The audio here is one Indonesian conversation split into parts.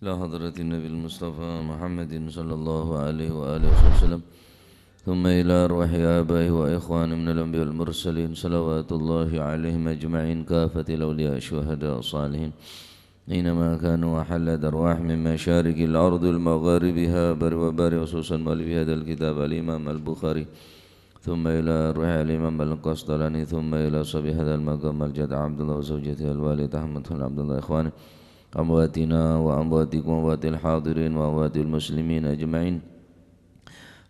إلى حضرة النبي المصطفى محمد صلى الله عليه وآله وسلم، ثم إلى أرواح آبائه وإخوانه من الأنبياء والمرسلين صلوات الله عليهم أجمعين، كافة الأولياء الشهداء الصالحين أينما كانوا، وحلت أرواح من مشارق الأرض المغاربها بر وبر، خصوصا مؤلف هذا الكتاب الإمام البخاري، ثم إلى روح الإمام القسطلاني، ثم إلى صبي هذا المقام الجد عبد الله وزوجته الوالد أحمد بن عبد الله، إخوانه أمواتنا وأمواتكم وأموات الحاضرين وأموات المسلمين أجمعين،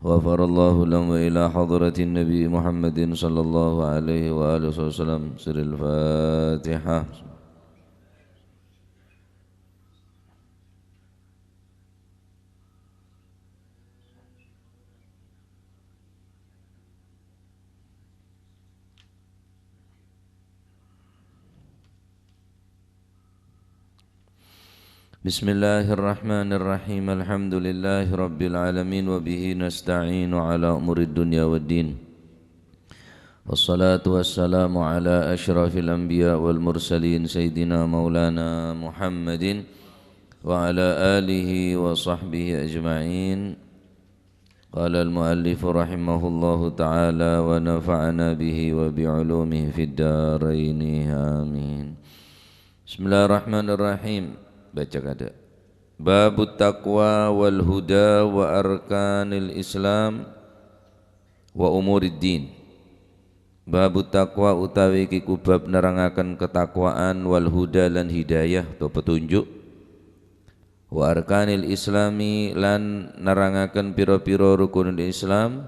غفر الله لهم. وإلى حضرة النبي محمد صلى الله عليه وآله وسلم. سر الفاتحة. بسم الله الرحمن الرحيم. الحمد لله رب العالمين، وبه نستعين على أمور الدنيا والدين، والصلاة والسلام على أشرف الأنبياء والمرسلين سيدنا مولانا محمد وعلى آله وصحبه أجمعين. قال المؤلف رحمه الله تعالى: ونفعنا به وبعلومه في الدارين آمين. بسم الله الرحمن الرحيم. Baca kada. Babut taqwa wal huda wa arkanil Islam wa umuriddin. Babut taqwa utawi iki kubab nerangaken ketakwaan, wal huda lan hidayah atau petunjuk, wa arkanil Islami lan nerangaken pira-pira rukunul Islam,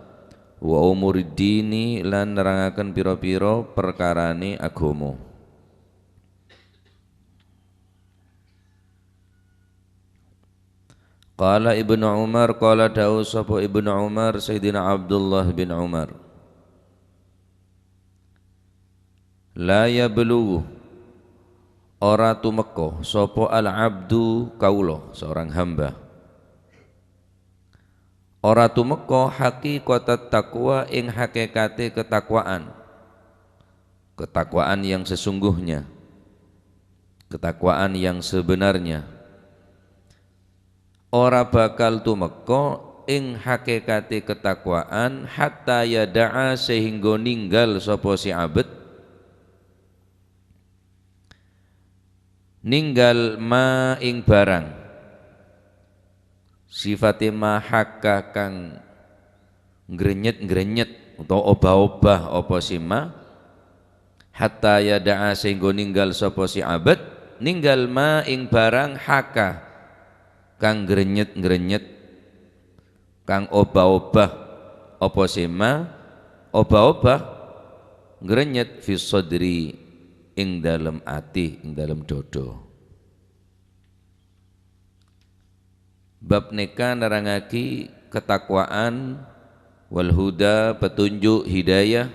wa umuriddini lan nerangaken pira-pira perkarane agama. Qala Ibnu Umar, qala dawu sapa Ibnu Umar Sayyidina Abdullah bin Umar, la yablughu ora tumeka sapa al-abdu kaula seorang hamba, ora tumeka haqiqatat taqwa ing hakikate ketakwaan, ketakwaan yang sesungguhnya, ketakwaan yang sebenarnya. Ora bakal tumeka ing hakikate ketakwaan hatta yada'a sehingga ninggal sapa si abet, ninggal ma ing barang, sifate mahaka kang ngrenyet-ngrenyet utawa obah-obah apa si ma, hatta yada'a sehingga ninggal sapa si abet, ninggal ma ing barang haka kang grenyet-grenyet, kang obah-obah apa sema, obah-obah grenyet fi sadri ing dalem ati, ing dalem dodo. Bab neka nerangaki ketakwaan, wal huda petunjuk hidayah,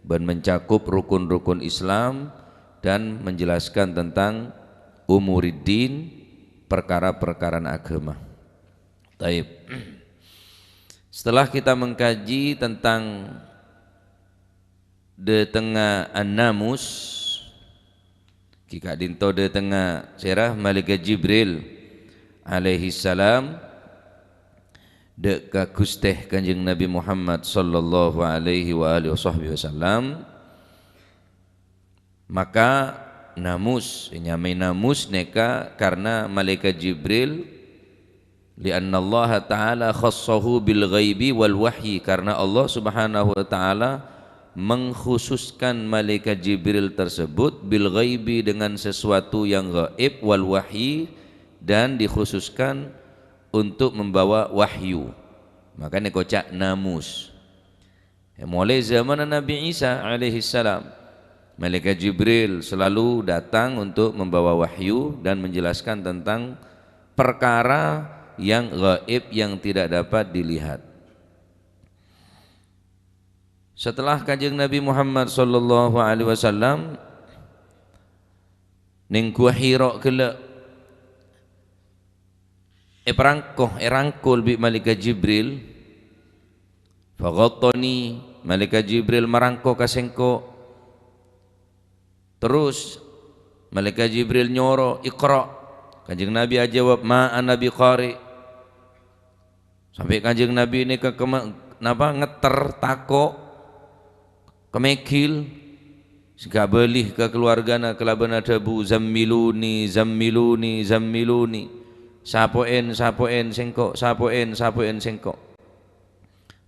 dan mencakup rukun-rukun Islam dan menjelaskan tentang umuriddin, perkara-perkara agama. Taib. Setelah kita mengkaji tentang de tengah an-namus, kika dinto de tengah serah malaikat Jibril alaihi salam de ka Gusteh Kanjeng Nabi Muhammad sallallahu alaihi wa alihi wasallam, maka namus, nyamai namus neka karena malaikat Jibril, lianna Allah Ta'ala khassahu bil ghaibi wal wahyi, karena Allah Subhanahu wa Ta'ala mengkhususkan malaikat Jibril tersebut bil ghaibi dengan sesuatu yang gaib, wal wahyi dan dikhususkan untuk membawa wahyu, makanya kocak namus. Mulai zaman Nabi Isa alaihi salam, malaikat Jibril selalu datang untuk membawa wahyu dan menjelaskan tentang perkara yang gaib yang tidak dapat dilihat. Setelah Kanjeng Nabi Muhammad sallallahu alaihi wasallam ning Gua Hira kala erangkul bi malaikat Jibril, faghattani, malaikat Jibril merangkul kasengko. Terus malaikat Jibril nyoro, Iqra, Kanjeng Nabi jawab ma ana biqari. Sampai Kanjeng Nabi ini ngeter tako kemekil sehingga belih ke keluargana kelaban adabu zammiluni zammiluni zammiluni sapoen sengkok sapoen sengkok.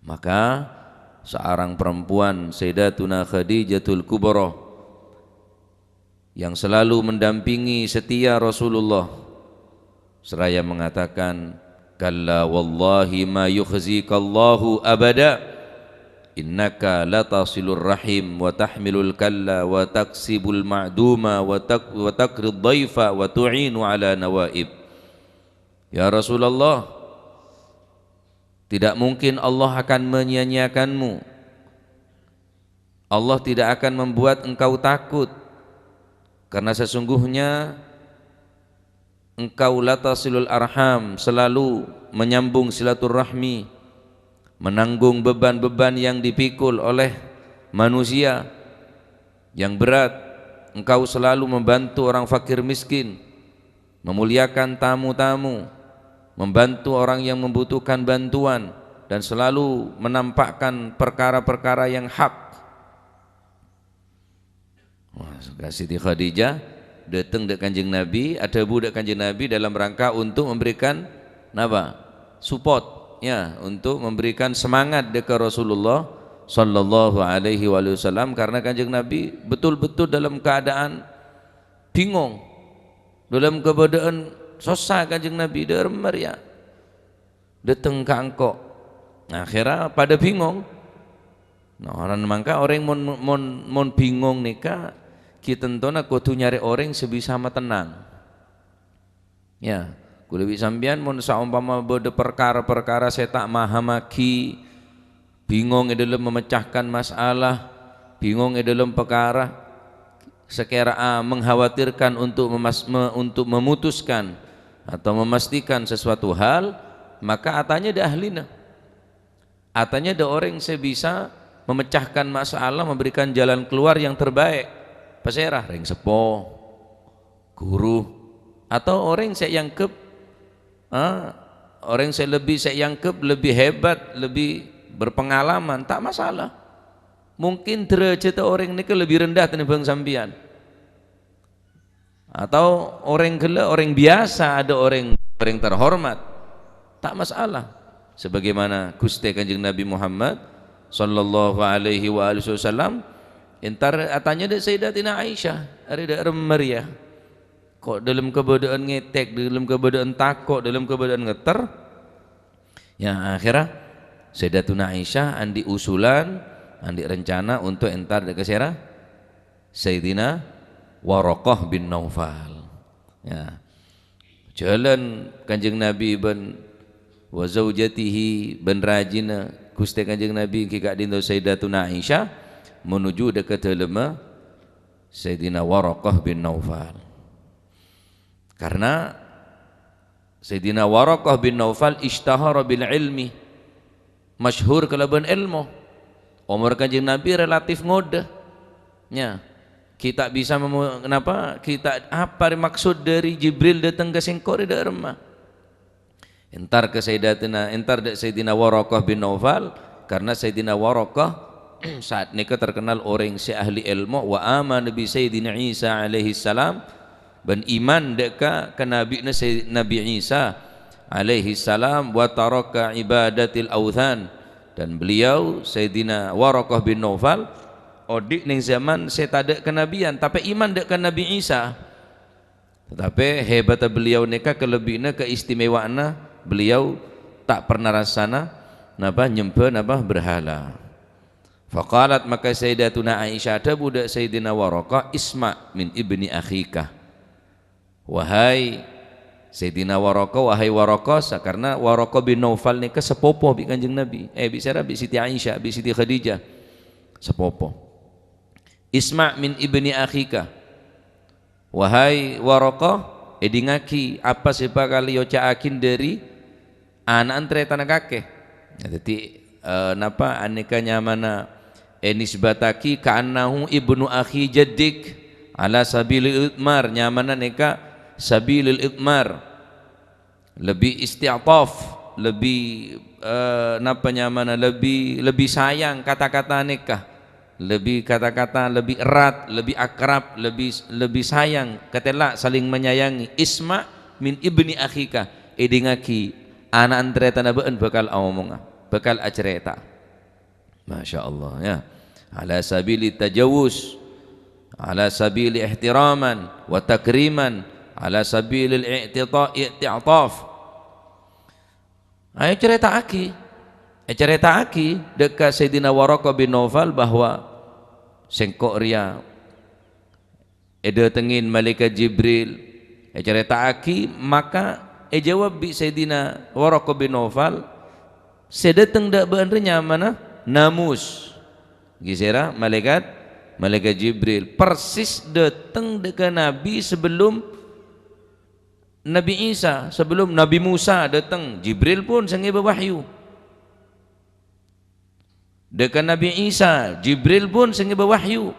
Maka seorang perempuan Sayyidatuna Khadijatul Kubra yang selalu mendampingi setia Rasulullah seraya mengatakan kalla wallahi ma yukhzikallahu abada innaka latasilur rahim wa tahmilul kalla wa taksibul ma'duma wa takrid dhaifa wa tu'inu ala nawaib. Ya Rasulullah, tidak mungkin Allah akan menyia-nyiakanmu. Allah tidak akan membuat engkau takut, karena sesungguhnya engkau latasilul arham, selalu menyambung silaturahmi, menanggung beban-beban yang dipikul oleh manusia yang berat. Engkau selalu membantu orang fakir miskin, memuliakan tamu-tamu, membantu orang yang membutuhkan bantuan, dan selalu menampakkan perkara-perkara yang hak. Siti Khadijah datang dek Kanjeng Nabi, ada budak Kanjeng Nabi dalam rangka untuk memberikan support ya, untuk memberikan semangat dekat Rasulullah sallallahu alaihi wasallam, karena Kanjeng Nabi betul-betul dalam keadaan bingung, dalam keadaan susah. Kanjeng Nabi dermer ya datang ke angkok. Nah, akhirnya pada bingung. Nah, orang mangka orang mon bingung nika, kita tentona kudu nyari orang sebisa sama tenang. Ya, kudu bisa sampean mon saumpama bode perkara-perkara saya tak mahamaki, bingung dalam memecahkan masalah, bingung dalam perkara sekira mengkhawatirkan untuk memutuskan atau memastikan sesuatu hal, maka atanya ada ahlina, atanya ada orang yang bisa memecahkan masalah, memberikan jalan keluar yang terbaik. Peserah ring sepo, guru, atau orang yang orang yang lebih hebat, lebih berpengalaman, tak masalah. Mungkin derajat orang ini lebih rendah tenimbang sambian, atau orang gila, orang biasa, ada orang terhormat, tak masalah. Sebagaimana Gusti Kanjeng Nabi Muhammad sallallahu alaihi wasallam entar atanya dek Sayyidatina Aisyah ada dek Maria, kok dalam keadaan ngetek, dalam keadaan takut, dalam keadaan ngeter ya, akhirnya Sayyidatuna Aisyah andi usulan, andi rencana untuk entar dek kesera Sayyidina Waraqah bin Naufal ya, jalan Kanjeng Nabi ben wa zaujatihi ben rajina Gusti Kanjeng Nabi kika dinto Sayyidatuna Aisyah menuju dekat dalam Sayyidina Waraqah bin Naufal, karena Sayyidina Waraqah bin Naufal ishtahara bil ilmi, masyhur kelaban ilmu. Umur Kanjeng Nabi relatif muda ya. Kita bisa kenapa kita apa maksud dari Jibril datang ke singkor di rumah entar ke Sayyidina Waraqah bin Naufal, karena Sayyidina Waraqah saat nikah terkenal orang si ahli ilmu, wa aman bi Sayyidina Isa alaihi salam, ben iman deka ke Nabi Isa alaihi salam, wa taraka ibadatil authan, dan beliau Sayyidina Waraqah bin Naufal odik ning zaman saya tak kenabian tapi iman dek ke Nabi Isa, tetapi hebat beliau neka kelebihna keistimewaanna beliau tak pernah rasana nyembah berhala. Faqalat, maka Sayyidatuna Aisyah ada budak Sayyidina Waraqah, isma min ibni akhika, wahai Sayyidina Waraqah, wahai Waraqah, karena Waraqah bin Naufal neka sepopo bi Kanjeng Nabi, bicara bi Siti Aisyah, bi Siti Khadijah sepopo. Isma' min ibni akhika, wahai Waraqah, edingaki apa siapa kali yocaakin dari anak antre tanah kakek. Jadi napa aneka nyamana enisbataki ka'annahu ibnu akhi jaddik ala sabili utmar, nyamana neka sabilil idmar, lebih isti'taf, lebih lebih sayang kata-kata nikah, lebih kata-kata lebih erat, lebih akrab, lebih sayang, katelak saling menyayangi. Isma min ibni akhika, edingaki anak antreta nabeun bakal omong, bakal acerita. Masya Allah ya. Ala sabili tajawuz, ala sabili ihtiraman wa takriman, ala sabili i'ti'taf. Ayo cerita aki dekat Sayyidina Waraqah bin Nawfal bahwa sengkok ria tengin malaikat Jibril. Cerita aki, maka jawab bi Sayyidina Waraqah bin Nawfal, sedateng dak beunrenya mana namus gisera malaikat Jibril persis datang dekat Nabi sebelum Nabi Isa, sebelum Nabi Musa datang, Jibril pun sangat berwahyu. Dekat Nabi Isa, Jibril pun sangat berwahyu.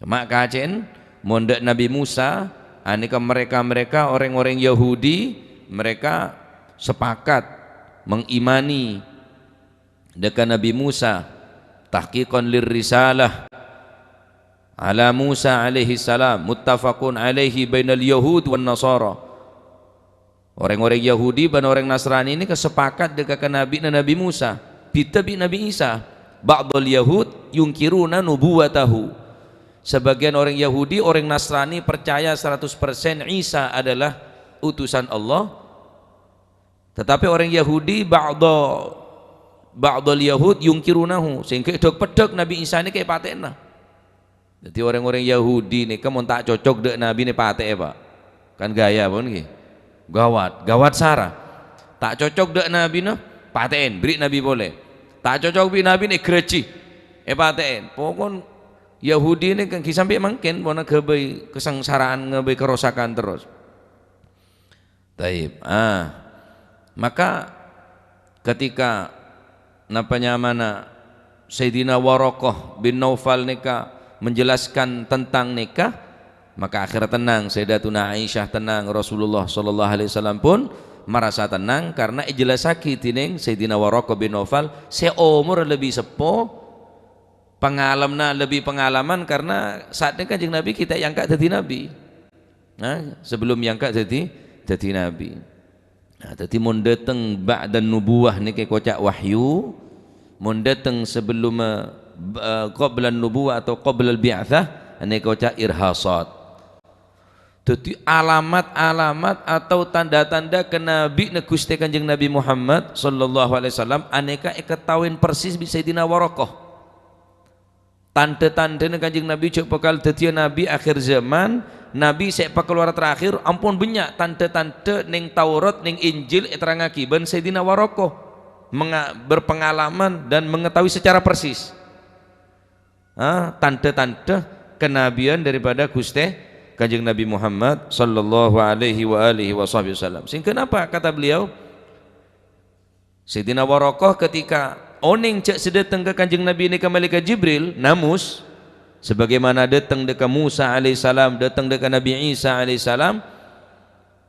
Mak kacen, mondak Nabi Musa, aneka mereka orang-orang Yahudi, mereka sepakat mengimani dekat Nabi Musa, tahqiqan lirrisalah ala Musa alaihi salam, muttafaqun alaihi bainal yahud wan nasara. Orang-orang Yahudi dan orang Nasrani ini kesepakat dekat Nabi Musa, bitabi Nabi Isa. Ba'dul yahud yunkiruna nubuwatahu. Sebagian orang Yahudi, orang Nasrani percaya 100% Isa adalah utusan Allah. Tetapi orang Yahudi ba'dul yahud yungkirunahu, sehingga pedek Nabi Isa ini kayak patena. Jadi orang-orang Yahudi nih kamu tak cocok dek Nabi nih pate pak, kan gaya pun gitu, gawat Sarah, tak cocok dek Nabi nih paten, beri Nabi boleh, tak cocok bi Nabi nih gereci, paten, pokon Yahudi nih kan sampai mungkin mana kebai kesengsaraan, ngebai kerosakan terus. Taib, maka ketika napanya mana Sayyidina Waraqah bin Nawfal nikah menjelaskan tentang nikah, maka akhirnya tenang Sayyidatuna Aisyah, tenang Rasulullah sallallahu alaihi wasallam pun merasa tenang karena ijelasaki tining Sayyidina Waraqah bin Nawfal seumur lebih sepuh, lebih pengalaman karena saatnya Kanjeng Nabi kita yang angkat jadi nabi. Nah, sebelum yang angkat jadi nabi. Nah, jadi mun dateng ba'dan nubuwah niki kocak wahyu, mun dateng sebelum qabla nubuwah atau qabla al-bi'atsah ini kocak irhasat. Jadi alamat-alamat atau tanda-tanda kenabi Gusti Kanjeng Nabi Muhammad sallallahu alaihi wasallam aneka ketahuin persis bisa Sayyidina Waraqah. Tanda-tanda Kanjeng Nabi cuk bakal dadi nabi akhir zaman, nabi sek keluar terakhir, ampun banyak tanda-tanda ning Taurat ning Injil terangaki ben Sayyidina Waraqah berpengalaman dan mengetahui secara persis tanda-tanda kenabian daripada Gusti Kanjeng Nabi Muhammad sallallahu alaihi wa alihi wasallam. Sehingga kenapa kata beliau Sayyidina Waraqah ketika oning cek sedateng ke Kanjeng Nabi ini ke malaikat Jibril namus sebagaimana datang dekat Musa alaihissalam, datang dekat Nabi Isa alaihissalam,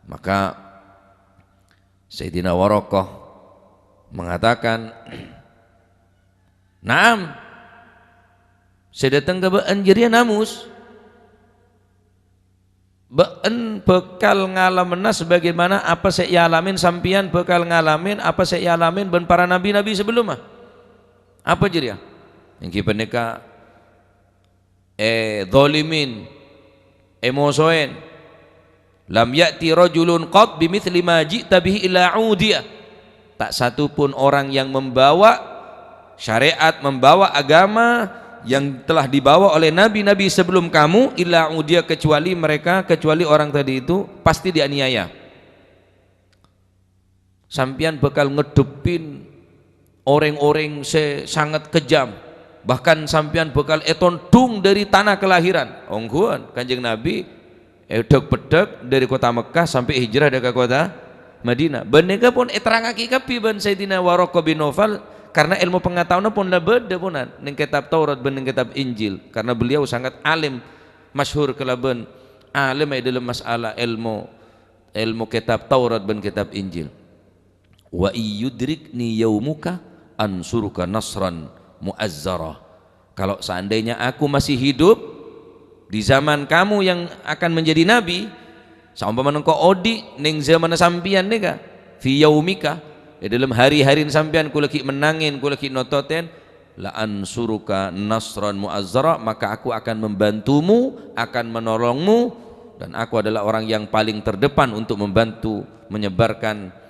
maka Sayyidina Waraqah mengatakan, "Naam, saya datang ke beun jeria namus beun bekal ngalamen sebagaimana apa saya alamin sampian bekal ngalamin apa saya alamin ben para nabi-nabi sebelumnya. Apa jeria yang kita neka zalimin emosoen lam ya'ti rajulun qad bimithli ma ji'ta bihi illa udiyah." Tak satu pun orang yang membawa syariat, membawa agama yang telah dibawa oleh nabi-nabi sebelum kamu illa udia, kecuali orang tadi itu pasti dianiaya. Sampian bakal ngedepin orang-orang sangat kejam, bahkan sampian bakal etondung dari tanah kelahiran. Ongguan Kanjeng Nabi edek-bedek dari kota Mekah sampai hijrah ke kota Madinah. Benega pun eterangaki kapi ban Sayyidina Waraqah bin Nawfal karena ilmu pengetahuan pun beda punan ning kitab Taurat ben kitab Injil, karena beliau sangat alim masyhur kelaben alim dalam masalah ilmu kitab Taurat dan kitab Injil. Wa iyudrikni yaumuka ansuruka nasran muazzara. Kalau seandainya aku masih hidup di zaman kamu yang akan menjadi nabi, saumpama nengko odi ning zaman sampian nika fi yaumika, dalam hari-hari sampian ku lagi menangin, ku lagi nototen, la ansuruka nasran muazzara, maka aku akan membantumu, akan menolongmu, dan aku adalah orang yang paling terdepan untuk membantu menyebarkan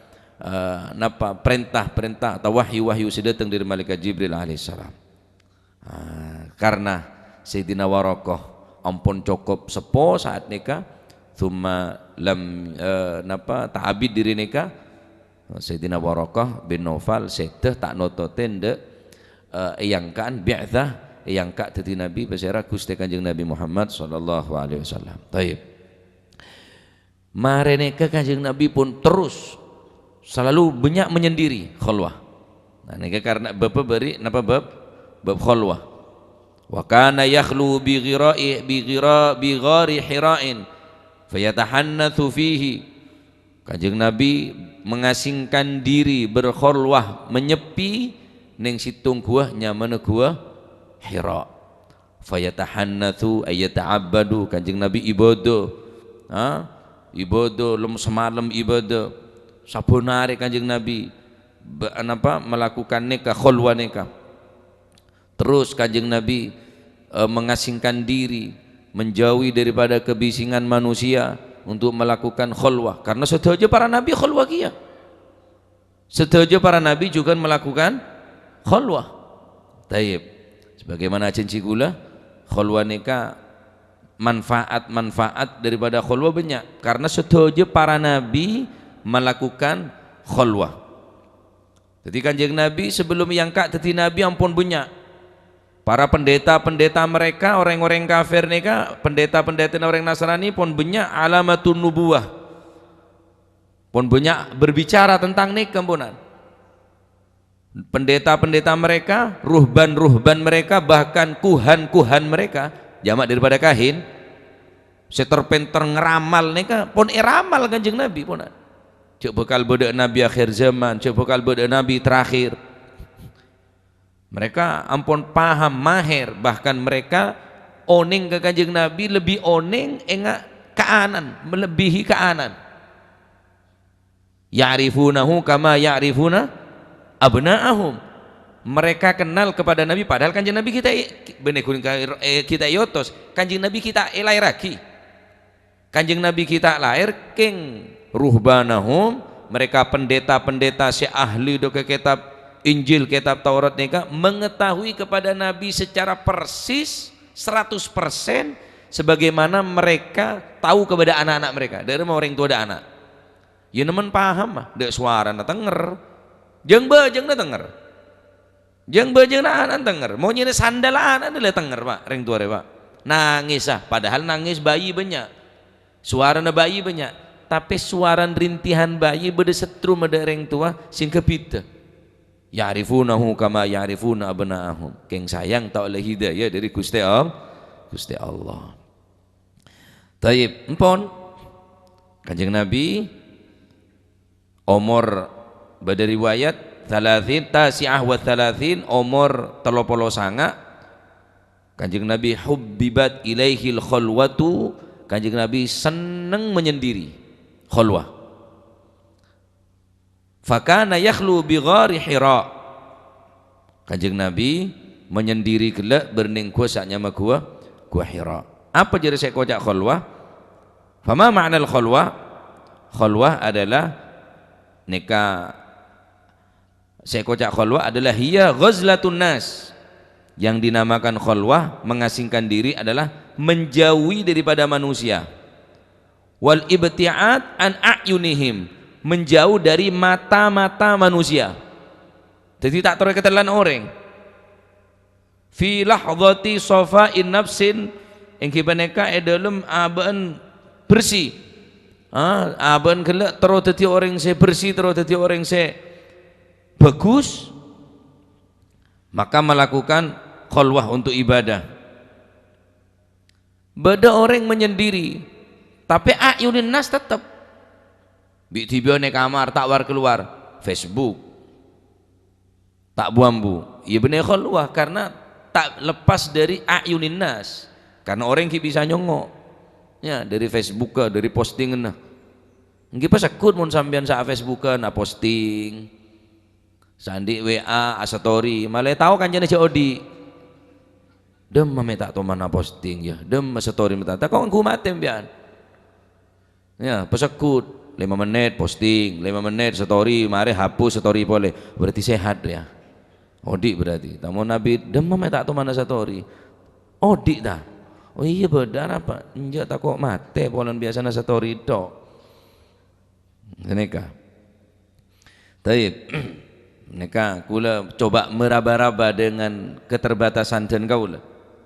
perintah-perintah atau wahyu-wahyu sedatang dari malaikat Jibril alaihissalam. Karena Sayyidina Waraqah ampun cukup sepo saat nikah, thumma lam ta'abid diri nikah, Sayyidina Waraqah bin Naufal seteh tak nototen de eyangkaan bi'thah, eyangka tadi Nabi bersera Gusti Kanjeng Nabi Muhammad sallallahu alaihi wasallam. Taib. Mare nikah Kanjeng Nabi pun terus selalu banyak menyendiri khalwah. Nah nikah karena bab beri napa bab khalwah. Wa kana yakhlu bi ghari hira'in fayatahannatsu fihi. Kanjeng Nabi mengasingkan diri berkhalwah, menyepi ning situng gua nyamana gua Hira. Fayatahannatsu ayata'abbadu. Kanjeng Nabi ibadah. Ibadah semalam ibadah. Sabunare Kanjeng Nabi melakukan nikah, khalwah nikah. Terus Kanjeng Nabi mengasingkan diri, menjauhi daripada kebisingan manusia untuk melakukan khalwah, karena setuju para nabi khalwah kia. Setuju para nabi juga melakukan khalwah. Taib. Sebagaimana cenci gula, khalwah nikah manfaat daripada khalwah banyak, karena setuju para nabi melakukan khalwah. Jadi Kanjeng Nabi sebelum yangka teti Nabi ampun banyak para pendeta mereka, orang-orang kafir nikah, pendeta orang Nasrani pun banyak alamatun nubuwah, pun banyak berbicara tentang nikah punan. Pendeta mereka, ruhban mereka, bahkan kuhan mereka, jamak daripada kahin, seterpenter ngeramal nikah pun iramal Kanjeng Nabi punan. Cuk bekal budak Nabi akhir zaman, cuk bekal budak Nabi terakhir. Mereka ampun paham mahir, bahkan mereka oning ke Kanjeng Nabi lebih oning enggak keanan, melebihi keanan. Ya'rifunahu kama ya'rifuna abna'ahum. Mereka kenal kepada Nabi, padahal Kanjeng Nabi kita kita yotos, Kanjeng Nabi kita lahir lagi. Kanjeng Nabi kita lahir king ruhbanahum, mereka pendeta si ahli do ke kitab Injil, kitab Taurat nikah, mengetahui kepada Nabi secara persis 100% sebagaimana mereka tahu kepada anak-anak mereka. Dari orang tua ada anak. Ya nemen paham mah, dek suara na tenger. Jeung bajeng na tenger. Jeung bajeng na anak tenger. Mau nyene sandal anak na tenger, Pak, ring tua Pak. Nangis padahal nangis bayi banyak. Suara na bayi banyak. Tapi suara rintihan bayi beda setrum ada orang tua sing kepita. Ya'rifunahu kama ya'rifuna abna'ahum. Keng sayang tak oleh hidayah dari Gusti Allah. Taib empon Kanjeng Nabi umur bada riwayat 30 tasi'ah wa 30 umur 39. Kanjeng Nabi hubbibat ilaihil khalwatu. Kanjeng Nabi seneng menyendiri khalwah. Fakana yakhlu bi ghari Hira. Kanjeng Nabi menyendiri gelak berning gua saknya ma gua Hira. Apa jadi saya kocak khalwah? Fama ma'nal khalwah? Khalwah adalah nikah. Saya kocak khalwah adalah hiya ghazlatun nas. Yang dinamakan khalwah, mengasingkan diri, adalah menjauhi daripada manusia. Wal ibti'ad an a'yunihim, menjauh dari mata-mata manusia. Jadi tak terus ketelan orang. Fi lahdhati safa'in nafsin, engki baneka dalam aban bersih. Aban kelak terus dadi orang se bersih, terus dadi orang se bagus, maka melakukan khalwah untuk ibadah. Beda orang menyendiri Tapi ayunin nas tetap bi tiba nek kamar tak war keluar Facebook tak buambu ya bener khalwah karena tak lepas dari ayunin nas karena orang ki bisa nyongok ya dari Facebook dari postingan nah nggih pas akut mun sampean sa Facebook na posting sandi WA story malah tahu kan jane Odi dem mame tak to mana posting ya dem story mata tak kok ngumatem bian ya pas akut 5 menit posting 5 menit story mari hapus story boleh berarti sehat ya Odi berarti tamu Nabi dem mame tak to mana story Odi dah oh iya benar apa enggak tak kok mate polan biasana story tok neka taib neka kula coba meraba-raba dengan keterbatasan dan kaula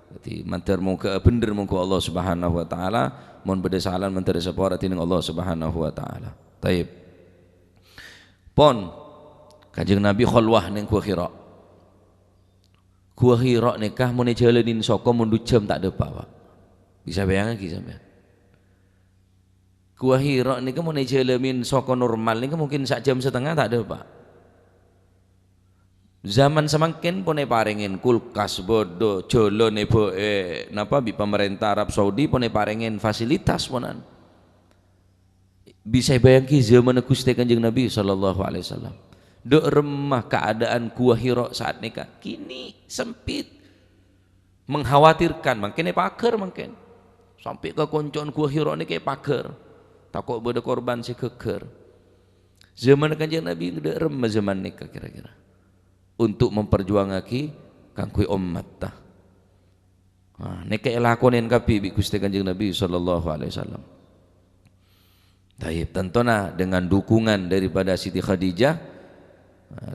jadi mantar muka bener muka Allah Subhanahu wa taala mun beda salan mantar sepora tining Allah Subhanahu wa taala taib pon kanjeng Nabi khalwah ning Gua Hira nikah mun jalanin saka mundu jam tak ada apa bisa bayangkan ki sampean Gua Hira niku mun jalamin saka normal niku mungkin sak jam setengah tak ada pak zaman semakin pun paringin kulkas bodo jolo nebo napa bi pemerintah Arab Saudi pun paringin fasilitas ponan bisa bayangki zaman Gusti Kanjeng Nabi sallallahu alaihi wasallam dok remah keadaan Gua Hira saat nikah kini sempit mengkhawatirkan makin pager makin sampai ke koncon Gua Hira niki pager takut beda korban si keker zaman Kanjeng Nabi dok remah zaman nikah kira-kira untuk memperjuangaki kangkui umat tah. Neka lakonin kapi bi Gusti Kanjeng Nabi sallallahu alaihi wasallam. Taib tentunya dengan dukungan daripada Siti Khadijah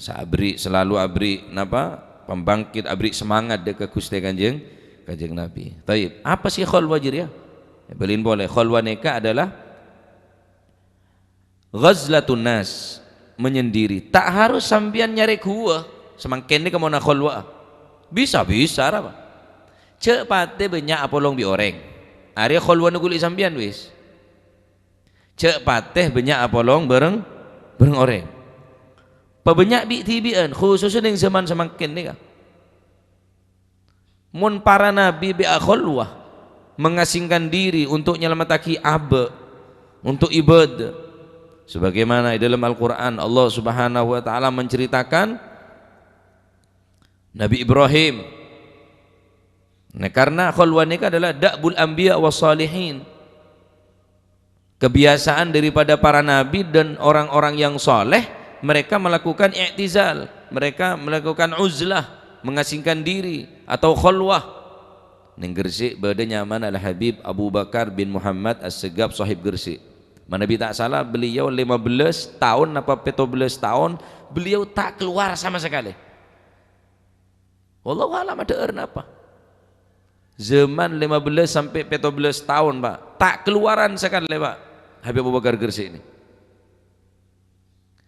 sabri selalu abri napa pembangkit abri semangat dekat Gusti Kanjeng Nabi. Taib apa sih khalwah ya? Belin boleh khalwah neka adalah ghazlatun nas menyendiri tak harus sambian nyari gua semakin ni kamu nak khalwah bisa apa cepat banyak apolong bi orang area khalwah nuguli sambian wis cepat banyak apolong bareng orang pabanyak bi tibian khususnya yang zaman semakin ni kan mun para nabi bi khalwah mengasingkan diri untuk nyelamataki abe untuk ibadah sebagaimana di dalam Al-Qur'an Allah Subhanahu wa taala menceritakan Nabi Ibrahim. Nah, karena khalwah nikah adalah da'bul anbiya was salihin. Kebiasaan daripada para nabi dan orang-orang yang soleh, mereka melakukan i'tizal, mereka melakukan uzlah, mengasingkan diri atau khalwah. Ning Gresik bade nyaman Al Habib Abu Bakar bin Muhammad As-Segaf sahib Gresik. Manabi tak salah beliau 15 tahun apa 17 tahun beliau tak keluar sama sekali. Wallahu alam ada apa zaman 15 sampai 17 tahun pak tak keluaran sekali pak Habib Abu Bakar Gresik ini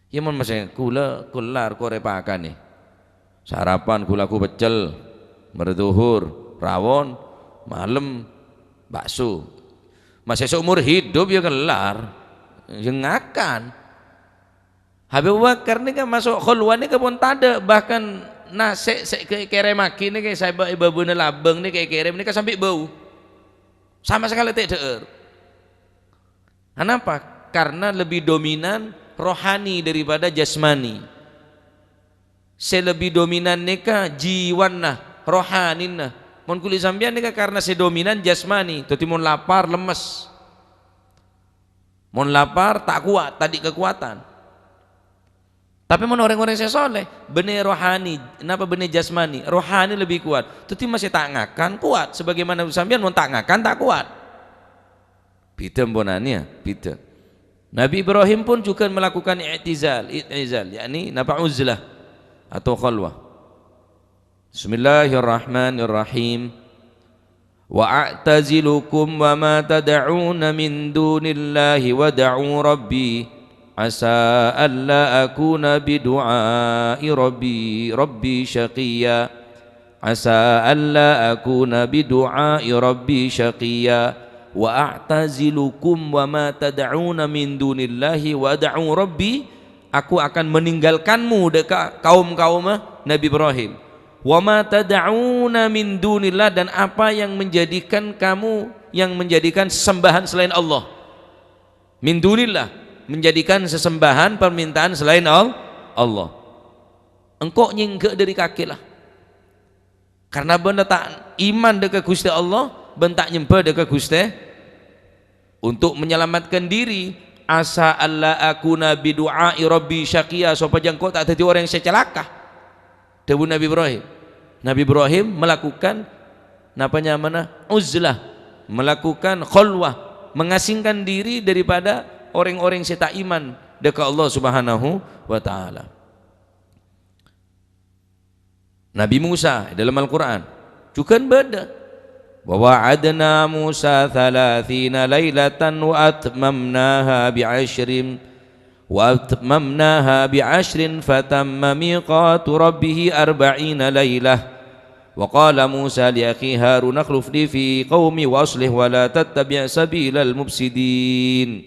ya mon masih kula kular kore pakan nih sarapan kulaku pecel merduhur rawon malam bakso masih seumur hidup ya kelar yang akan Habib Abu Bakar ini kan masuk khalwah ini pun tada bahkan nah sek kere maki ni kayak saya ibu labeng ni kayak kere ni kan sampai bau sama sekali tidak der. Kenapa? Karena lebih dominan rohani daripada jasmani. Saya lebih dominan neka jiwan nah rohanin nah. Mon kulit sambian neka karena saya dominan jasmani. Tadi mon lapar lemes, mon lapar tak kuat tadi kekuatan. Tapi mun orang-orang yang soleh benih rohani, kenapa benih jasmani? Rohani lebih kuat. Tapi masih tak ngakan kuat. Sebagaimana sambian mun tak ngakan tak kuat. Bida bonannya, bida. Nabi Ibrahim pun juga melakukan i'tizal, yakni napa uzlah atau khalwah. Bismillahirrahmanirrahim. Wa a'tazilukum wa ma tad'una min dunillahi wa da'u rabbi asa alla akuna bidu'ai rabbi syaqiyya asa alla akuna bidu'ai rabbi syaqiyya wa a'tazilukum wa ma tad'una min dunillahi wa ad'u rabbi, aku akan meninggalkanmu dekat kaum-kaum Nabi Ibrahim, wa ma tad'una min dunillah, dan apa yang menjadikan kamu, yang menjadikan sesembahan selain Allah. Min dunillah, menjadikan sesembahan permintaan selain Allah. Engkau nyingke dari kaki lah, karena benda tak iman dekat Gusti Allah, bentak nyembah dekat Gusti, untuk menyelamatkan diri. Asa alla akuna bidu'ai rabbi syaqiya, supaya engkau tak jadi orang yang secelaka. Debu Nabi Ibrahim. Nabi Ibrahim melakukan napanya mana? Uzlah, melakukan khulwah, mengasingkan diri daripada orang-orang yang tak iman dekat Allah Subhanahu wa taala. Nabi Musa dalam Al-Qur'an juga beda. Wa wa'adna Musa 30 lailatan wa atmamnaha bi'ashrin fatamma miqatu rabbih 40 lailah. Wa qala Musa li akhi Harun akhlifni fi qaumi wa aslih wa la tattabi' sabilal mufsidin.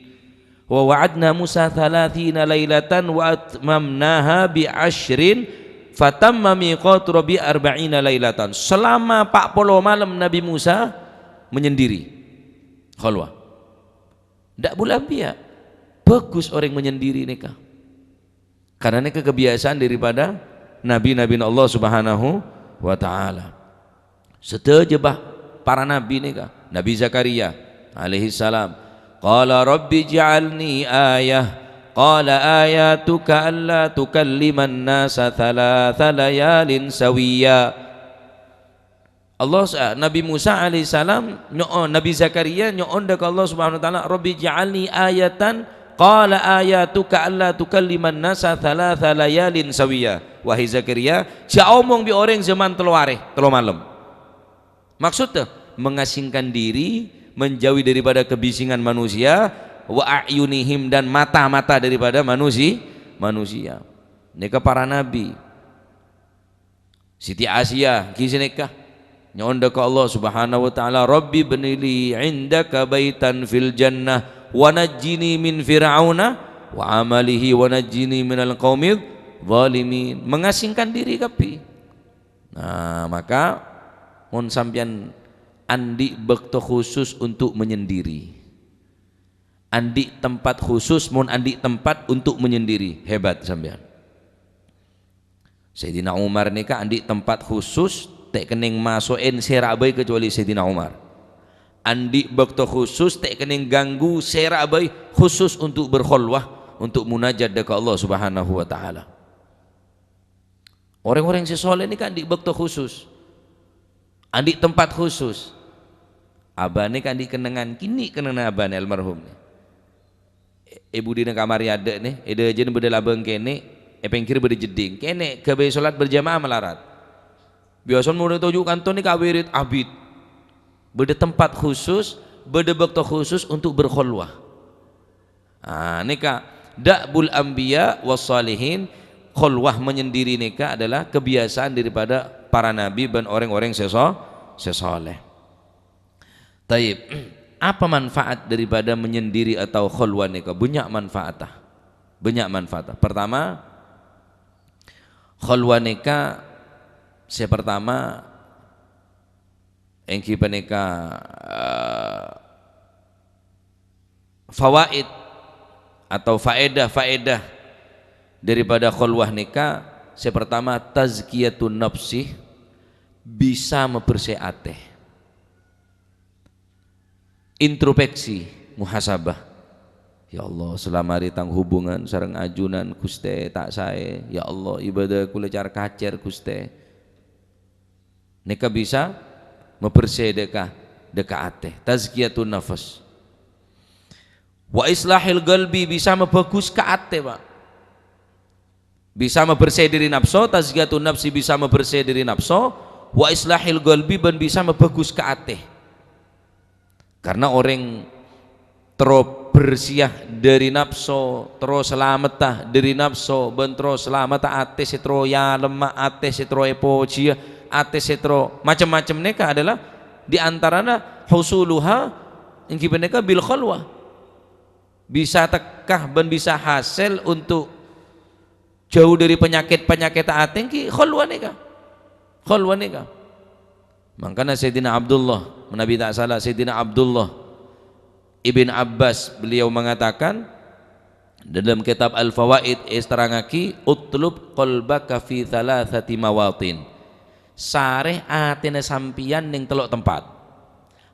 Wa wa'adna Musa 30 lailatan wa atmamnaha bi'ashrin fatamma miqatu rabbi 40 lailatan. Selama 40 malam Nabi Musa menyendiri khalwah. Ndak boleh biak. Bagus orang menyendiri nikah. Karena ini kebiasaan daripada nabi-nabi Allah Subhanahu wa taala. Setajabah para nabi nikah. Nabi Zakaria alaihi salam, qala rabbi ij'alni ayah. Qala ayatuka alla tukalliman nasa thalatha layalin sawiya. Nabi Musa alaihissalam Nabi Zakaria nyoon dekat Allah Subhanahu wa taala, rabbi ja'alni ayatan. Qala ayatuka alla tukalliman nasa thalatha layalin sawiya. Wahai Zakaria, saya omong bi orang zaman telo malam. Maksudnya mengasingkan diri, menjauhi daripada kebisingan manusia, wa a'yunihim, dan mata-mata daripada manusia. Neka para nabi. Siti Asia kisineka nyonda ke Allah Subhanahu wa taala, rabbi benili indaka baitan fil jannah wa najjini min fir'auna wa amalihi wa najjini minal qaumidz zalimin. Mengasingkan diri kapi. Nah, maka mun sampean andi bekto khusus untuk menyendiri, andi tempat khusus, mun andi tempat untuk menyendiri, hebat sampean. Sayyidina Umar nikah andi tempat khusus, tak kening masukin serabai kecuali Sayyidina Umar. Andi waktu khusus, tak kening ganggu serabai, khusus untuk berkhulwah, untuk munajat dekat Allah Subhanahu wa taala. Orang-orang sesoleh ini kan andi waktu khusus, andi tempat khusus. Abane kan andi kenangan, kini kenangan abane almarhum nih. Ibu dina kamar ada nih, eda jen beda labeng kene, pengkir beda jeding, kene kebai solat berjamaah melarat. Biasa mau tujuh kantor nih kawirit abid, beda tempat khusus, beda waktu khusus untuk berkhulwah. Ah, nikah da'bul anbiya wassalihin, khulwah menyendiri nikah adalah kebiasaan daripada para nabi dan orang-orang sesoleh. Taib. Apa manfaat daripada menyendiri atau khulwah nikah? Banyak manfaatah. Pertama, khulwah nikah pertama engki nikah fawaid atau faedah daripada khulwah nikah. Pertama, tazkiyatun nafsi, bisa membersih hati. Introspeksi, muhasabah. Ya Allah, selama hari tang hubungan sareng ajunan Guste tak sae. Ya Allah, ibadah kula car kacer Guste. Nika bisa membersih deka ate. Tazkiyatun nafas. Wa islahil qalbi, bisa membagus ke ate, Pak. Bisa membersih diri nafsu, tazkiyatun nafsi bisa membersih diri nafsu, wa islahil qalbi ben bisa membagus ke ate. Karena orang terus bersih dari nafsu, terus selamat dari nafsu, ben terus selamat ate setro ya lemah, ate setro epocia, ate setro macam-macam neka adalah diantaranya husuluha Engki beneka bil khalwah. Bisa tekah ben bisa hasil untuk jauh dari penyakit-penyakit ate engki khalwah nika. Khalwah nika. Makanya Sayyidina Abdullah, Nabi tak salah, Sayyidina Abdullah Ibn Abbas beliau mengatakan dalam kitab Al-Fawaid terangaki utlub qalbaka fi thalathati mawatin. Sareh atene sampian ning telok tempat.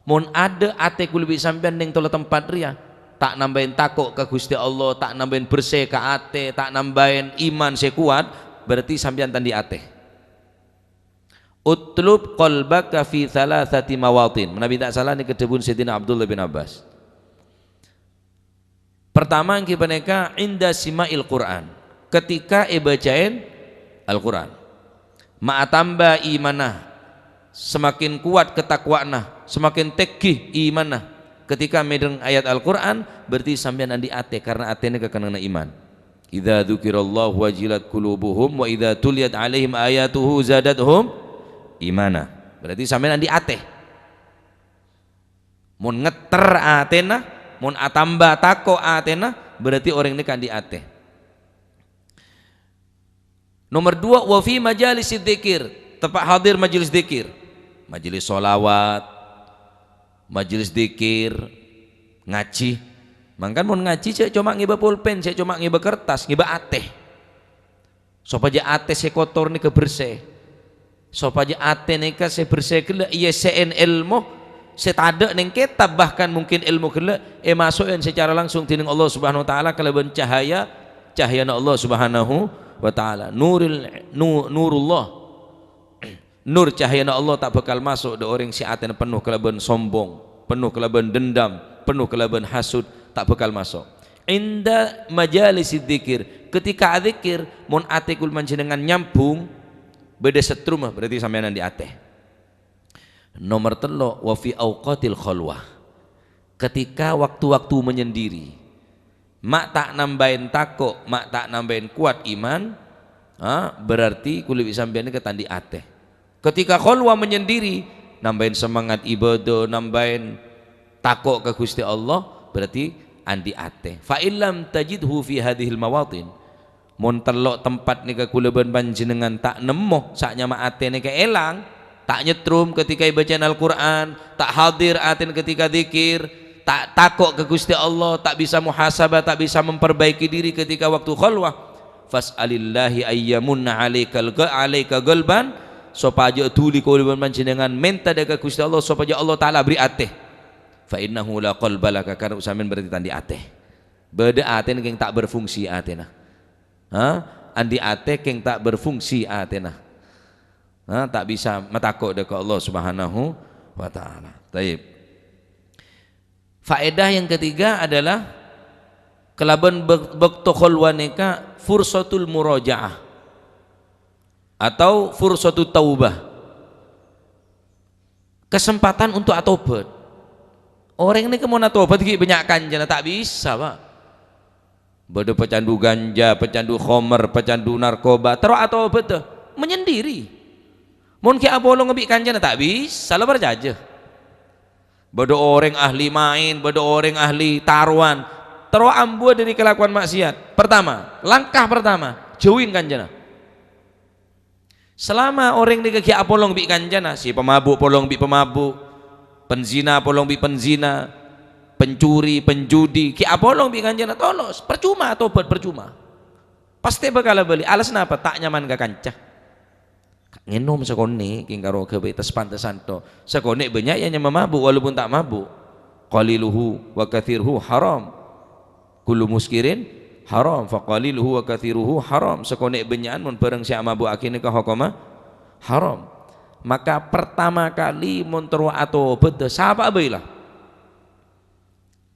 Mun ada ate kulibi sampian ning telok tempat ria, tak nambahin takut ke Gusti Allah, tak nambahin bersih ke ate, tak nambahin iman sekuat, berarti sampian tandi ate. Utlub qalbaka fi thalathati mawatin. Nabi tak salah ni kedebun Sayyidina Abdullah bin Abbas. Pertama yang kita inda sima'il Quran, ketika bacain Al-Quran, ma'atamba imanah, semakin kuat ketakwaanah, semakin tegih imanah ketika medeng ayat Al-Quran, berarti sampean andi ate karena ate ini kekenana iman. Idza dzukirallahu wajilat qulubuhum wa idza tuliyat alaihim ayatuhu zadatuhum imana, berarti sampean andi ate. Mun ngeter atena, mun atamba tako atena, berarti orang ini kandi ate. Nomor 2, wa fi majalis dzikir, tempat hadir majelis dzikir, majelis sholawat, majelis dzikir, ngaji. Mangkan mun ngaji saya cuma ngiba pulpen, saya cuma ngiba kertas, ngiba ate. Supaya ate saya kotor nih kebersih. Supaya ate nih ka saya bersih kele, iya sen ilmu setada neng kitab, bahkan mungkin ilmu kele masukin secara langsung tining Allah Subhanahu wa taala kalaban cahaya Allah Subhanahu wa taala. Nurullah. Nur cahaya Allah tak bakal masuk de orang si aten penuh kelaban sombong, penuh kelaban dendam, penuh kelaban hasud, tak bakal masuk. Inda majalis dzikir, ketika zikir mun ate kul manjenengan nyambung beda setrum berarti sampean di ate. Nomor 3, wa fi auqatil khalwah, ketika waktu-waktu menyendiri, mak tak nambahin takok, mak tak nambahin kuat iman, berarti kulit sampean ini ketandi ate. Ketika khalwah menyendiri, nambahin semangat ibadah, nambahin takok ke Gusti Allah, berarti andi ate. Fa illam tajidhu fi hadhil mawatin, mun telok tempat nika kuleban panjenengan tak nemu saknya mak ate nika elang, tak nyetrum ketika bacaan Al-Quran, tak hadir aten ketika zikir, tak takok ke Gusti Allah, tak bisa muhasabah, tak bisa memperbaiki diri ketika waktu khalwah, fas'alillahi ayyamunna alaika qalban, supaya tuli kuliban panjenengan minta daga Gusti Allah supaya Allah taala beri ateh. Fa innahu la qalbalaka, karena usamin berarti tandi ateh. Beda aten keng tak berfungsi atena. Andi ateh keng tak berfungsi atena. Tak bisa metakok dekat Allah Subhanahu wa taala. Taib. Faedah yang ketiga adalah kelaban bekto khalwanika fursatul murajaah atau fursatul taubah, kesempatan untuk atobat. Orang ini kemana tobat ki banyak kanjana tak bisa, Pak. Bodoh pecandu ganja, pecandu khomer, pecandu narkoba, terus atobat menyendiri. Mun ki abolo ngebik kanjana tak bisa lah berjajah. Bodoh orang ahli main, bodoh orang ahli taruhan, terus ambu dari kelakuan maksiat. Pertama, langkah pertama, jauhin kanjana. Selama orang ni ki abolo ngebik kanjana, si pemabuk polong bi pemabuk, penzina polong bi penzina, pencuri, penjudi, ki abolo ngebik kanjana tolos, percuma tobat percuma. Pasti bakal beli. Alasan apa? Tak nyaman ke kancah. Ngenom sekone king karo gawe tes-pantesan to. Sekone banyak yang memabuk walaupun tak mabuk. Qaliluhu wa katsiruhu haram. Kullu muskirin haram fa qaliluhu wa katsiruhu haram. Sekone banyakan mun bareng sia mabuk akine ka hukuma haram. Maka pertama kali mun tero atobat sapa bailah.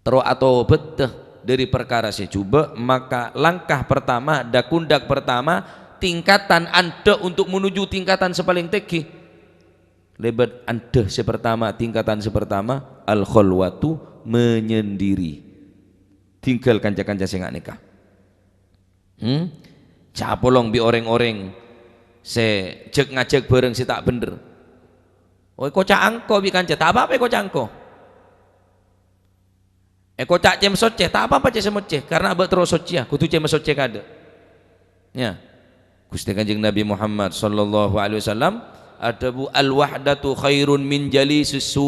Tero atobat dari perkara sejuba, maka langkah pertama dakundak pertama tingkatan Anda untuk menuju tingkatan sepaling tinggi. Lebat Anda sepertama, tingkatan sepertama al-khalwatu, menyendiri. Tinggal kanca-kanca sing nikah. Capolong bi orang-orang se cek ngajak bareng si tak bener. Oi kocak angko bi kanca, tak apa-apa kocak angko. Kocak cem soceh tak apa-apa cem soceh karena abad terus soceh kudu cem soceh kada ya. Gusti Kanjeng Nabi Muhammad sallallahu alaihi wasallam ada bu al-wahdatu khairun min jalisis su,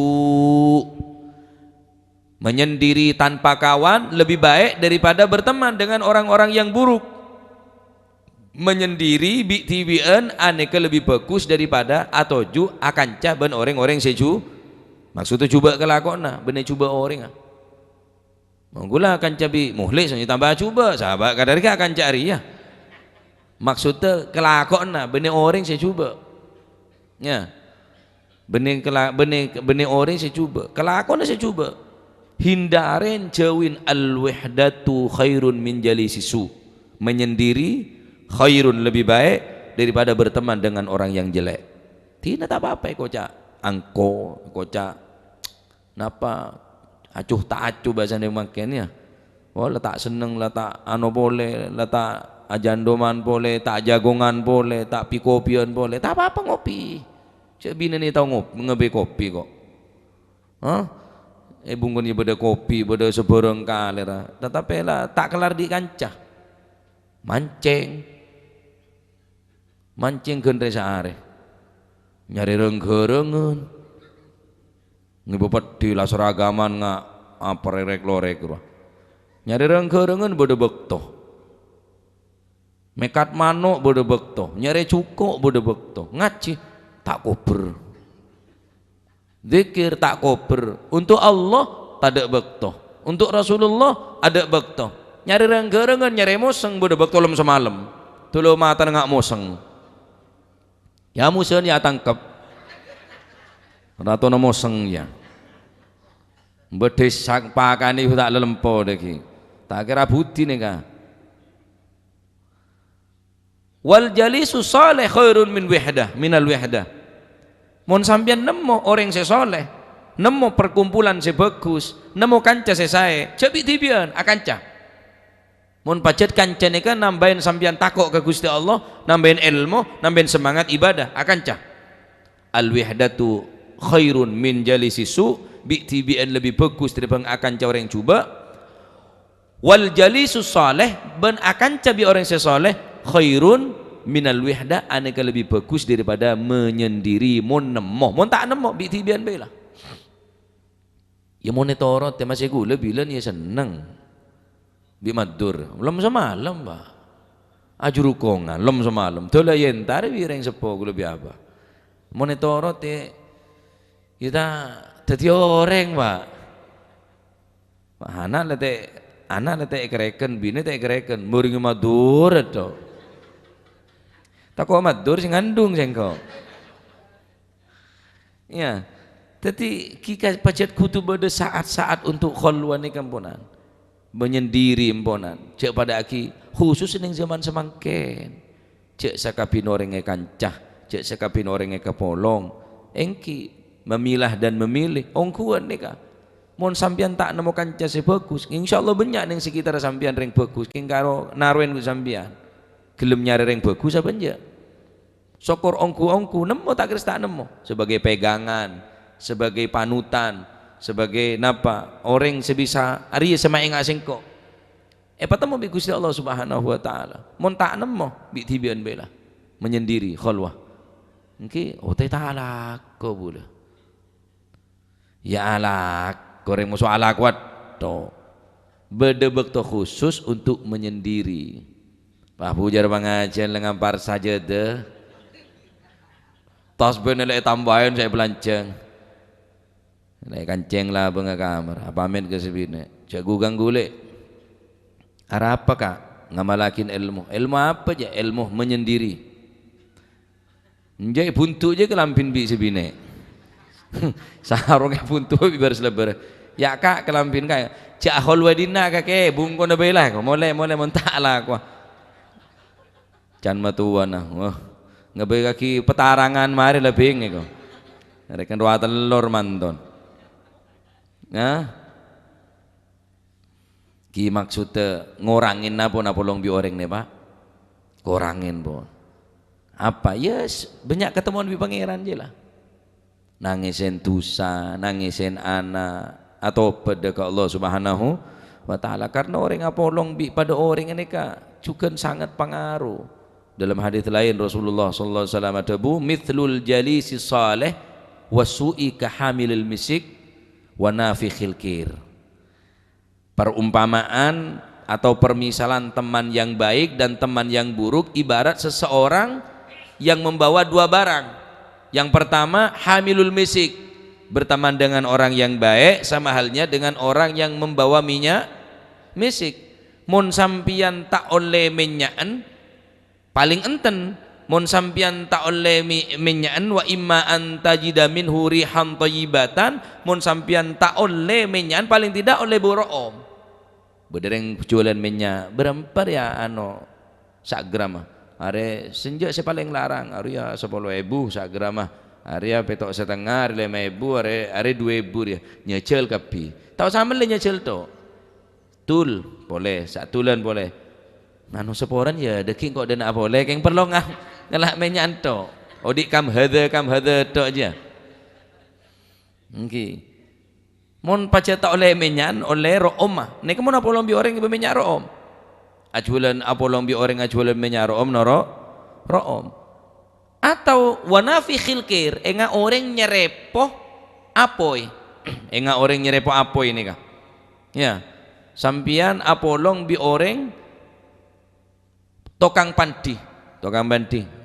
menyendiri tanpa kawan lebih baik daripada berteman dengan orang-orang yang buruk. Menyendiri bi-tibian aneka lebih bagus daripada atau ju akan caben orang-orang seju maksudnya coba kelakona bener coba orang menggula akan cabi muhlis tambah coba sahabat kadar akan cari ya maksudnya kelakona bener orang saya coba ya bener orang saya coba kelakona saya coba hindaren jauhin al-wahdatu khairun min jalisisu, menyendiri khairun lebih baik daripada berteman dengan orang yang jelek. Tidak apa-apa kocak angko kocak napa acuh tak acuh bahasanya makannya wala tak seneng lah tak ano boleh lah tak ajandoman boleh tak jagongan boleh tak pikopian boleh tak apa-apa ngopi cek bina ni tahu ngebe kopi kok bungkunnya beda kopi beda sebereng kalera tetapi lah tak kelar di kancah mancing genre saare nyari renggerengan ngibopet di laseragaman nga apa rek-lorek nyari renggerengan bodo bekto mekat manuk bodo bekto nyari cukup bodo bekto ngaji tak kober zikir tak kober untuk Allah tak bekto untuk Rasulullah ada bekto nyari renggerengan nyari moseng bodo bekto lem semalam tulu mata ngak moseng ya musuh ya tangkap ratu nomo seng ya bedes sak pakani tak lelempo deki tak kira budi nih kah wal jalisu saleh khairun min wahdah minal wahdah mon sampeyan nemu orang sesoleh nemu perkumpulan sebagus nemu kanca sesae cebi tibian akanca mun pacet kancane kan nambahin sampeyan takok ke Gusti Allah nambahin ilmu nambahin semangat ibadah akanca al wahdatu khairun min jalisisu bi'tibian lebih bagus daripada akanca orang coba wal jalisus saleh ben akanca bi orang sesoleh khairun minal wahda aneka lebih bagus daripada menyendiri mon tak nemo bi'tibian bela ya monitorot ya masih gula bilan ya seneng di madur lem semalam pak ajurukongan lem semalam dola yentar wireng sepo gula biaba monitorot ya kita jadi orang pak anak lete kereken bini te kereken muring madur itu tak kau madur sing ngandung sengko ya jadi kita pacet kutu berde saat-saat untuk khulwan ni kampunan menyendiri emponan cek pada aki khusus ning zaman semangken cek sakapin orangnya kancah cek sakapin orangnya kepolong engki memilah dan memilih ongkuan nika mon sampian tak nemu kancah sebagus insyaallah banyak ning sekitar sampian ring bagus king karo narwen ku sampian gelem nyari ring bagus apa enja syukur ongku nemu tak kira tak nemu sebagai pegangan sebagai panutan sebagai napa orang sebisa ari sama ing asing kok patemu bi Gusti Allah Subhanahu wa taala mun tak nemu bi tibian bela menyendiri khalwah engki teh taala ko bula ya alak goreng musuh alak wat to bedebek to khusus untuk menyendiri Pak Pujar pengajian lengampar saja deh tas benelek tambahin saya belanceng naik kanceng lah benga kamar apa amin ke sebine jago ganggule arah apa kak ngamalakin ilmu apa aja ilmu menyendiri njai buntu aja kelampin bi sebine sarungnya buntu biar selebar ya kak kelampin kak cak holwadina kakek bungko na belah kok mulai mentak lah kok can matuan nah wah ngabai kaki petarangan mari lebih nih kok rekan ruat telur manton nah ki maksudnya ngurangin napa long bi orang nih pak kurangin pun apa yes banyak ketemuan bi pangeran je lah nangisin dosa nangisin anak atau pada ke Allah Subhanahu wa taala. Karena orang apolong pada orang ini juga sangat pengaruh. Dalam hadis lain Rasulullah sallallahu alaihi wasallam ada mithlul jalisi salih wasu'i kahamilil misik wa nafikhil kir. Perumpamaan atau permisalan teman yang baik dan teman yang buruk ibarat seseorang yang membawa dua barang. Yang pertama hamilul misik, berteman dengan orang yang baik sama halnya dengan orang yang membawa minyak misik. Mun sampian tak oleh minyakan paling enten, mun sampian tak oleh minyakan wa imma an tajida minhu rihan thayyibatan, mun sampian tak oleh minyakan paling tidak oleh boroom. Bedereng jualan minyak berapa ya sak gram. Are senja saya paling larang, are ya 10.000 sak gram. Are ya petok setengah, 5.000, are 2.000 dia. Nyecel kapi. Tahu sama le nyecel to. Tul boleh, sak tulan boleh. Seporan ya deking kok dana boleh, keng perlu ngelak minyak to. Odik kam hadha to aja. Nggih. Mon paca tak oleh minyak oleh room mah. Nek mon apolong bi orang minyak room. Ajulan apolong bi orang ajulan minyak room noro room. Atau wanafi khilkir enga orang nyerepoh apoy. Enga orang nyerepoh apoy ini kah? Ya. Sampian apolong bi orang tokang pandi.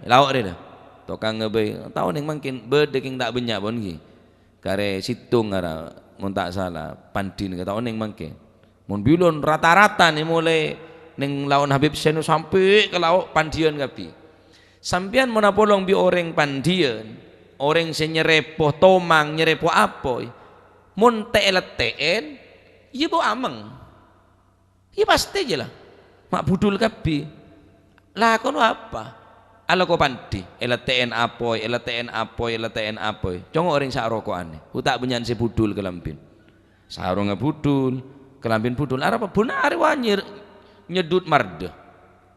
Lawak dia dah. Tokang ngebay. Tahu ning mungkin berdeking tak banyak pun gi. Kare situng ara mun tak salah pandi ni tahu ning mangke. Mun bilon rata-rata ni mulai ning lawan Habib Senu sampai ke laut pandian kapi. Sampian mun apolong bi orang pandian, orang se nyerepoh tomang nyerepoh apoy. Mun teeleteen, iya bu ameng. Iya pasti je lah. Mak budul kapi. Lah kono apa? Ala ko pandi, elateen apoy. Congo orang sak rokokane. Utak benyan si budul kelampin. Sarung budul, kelampin budul. Arapa benar wanyir nyedut marde.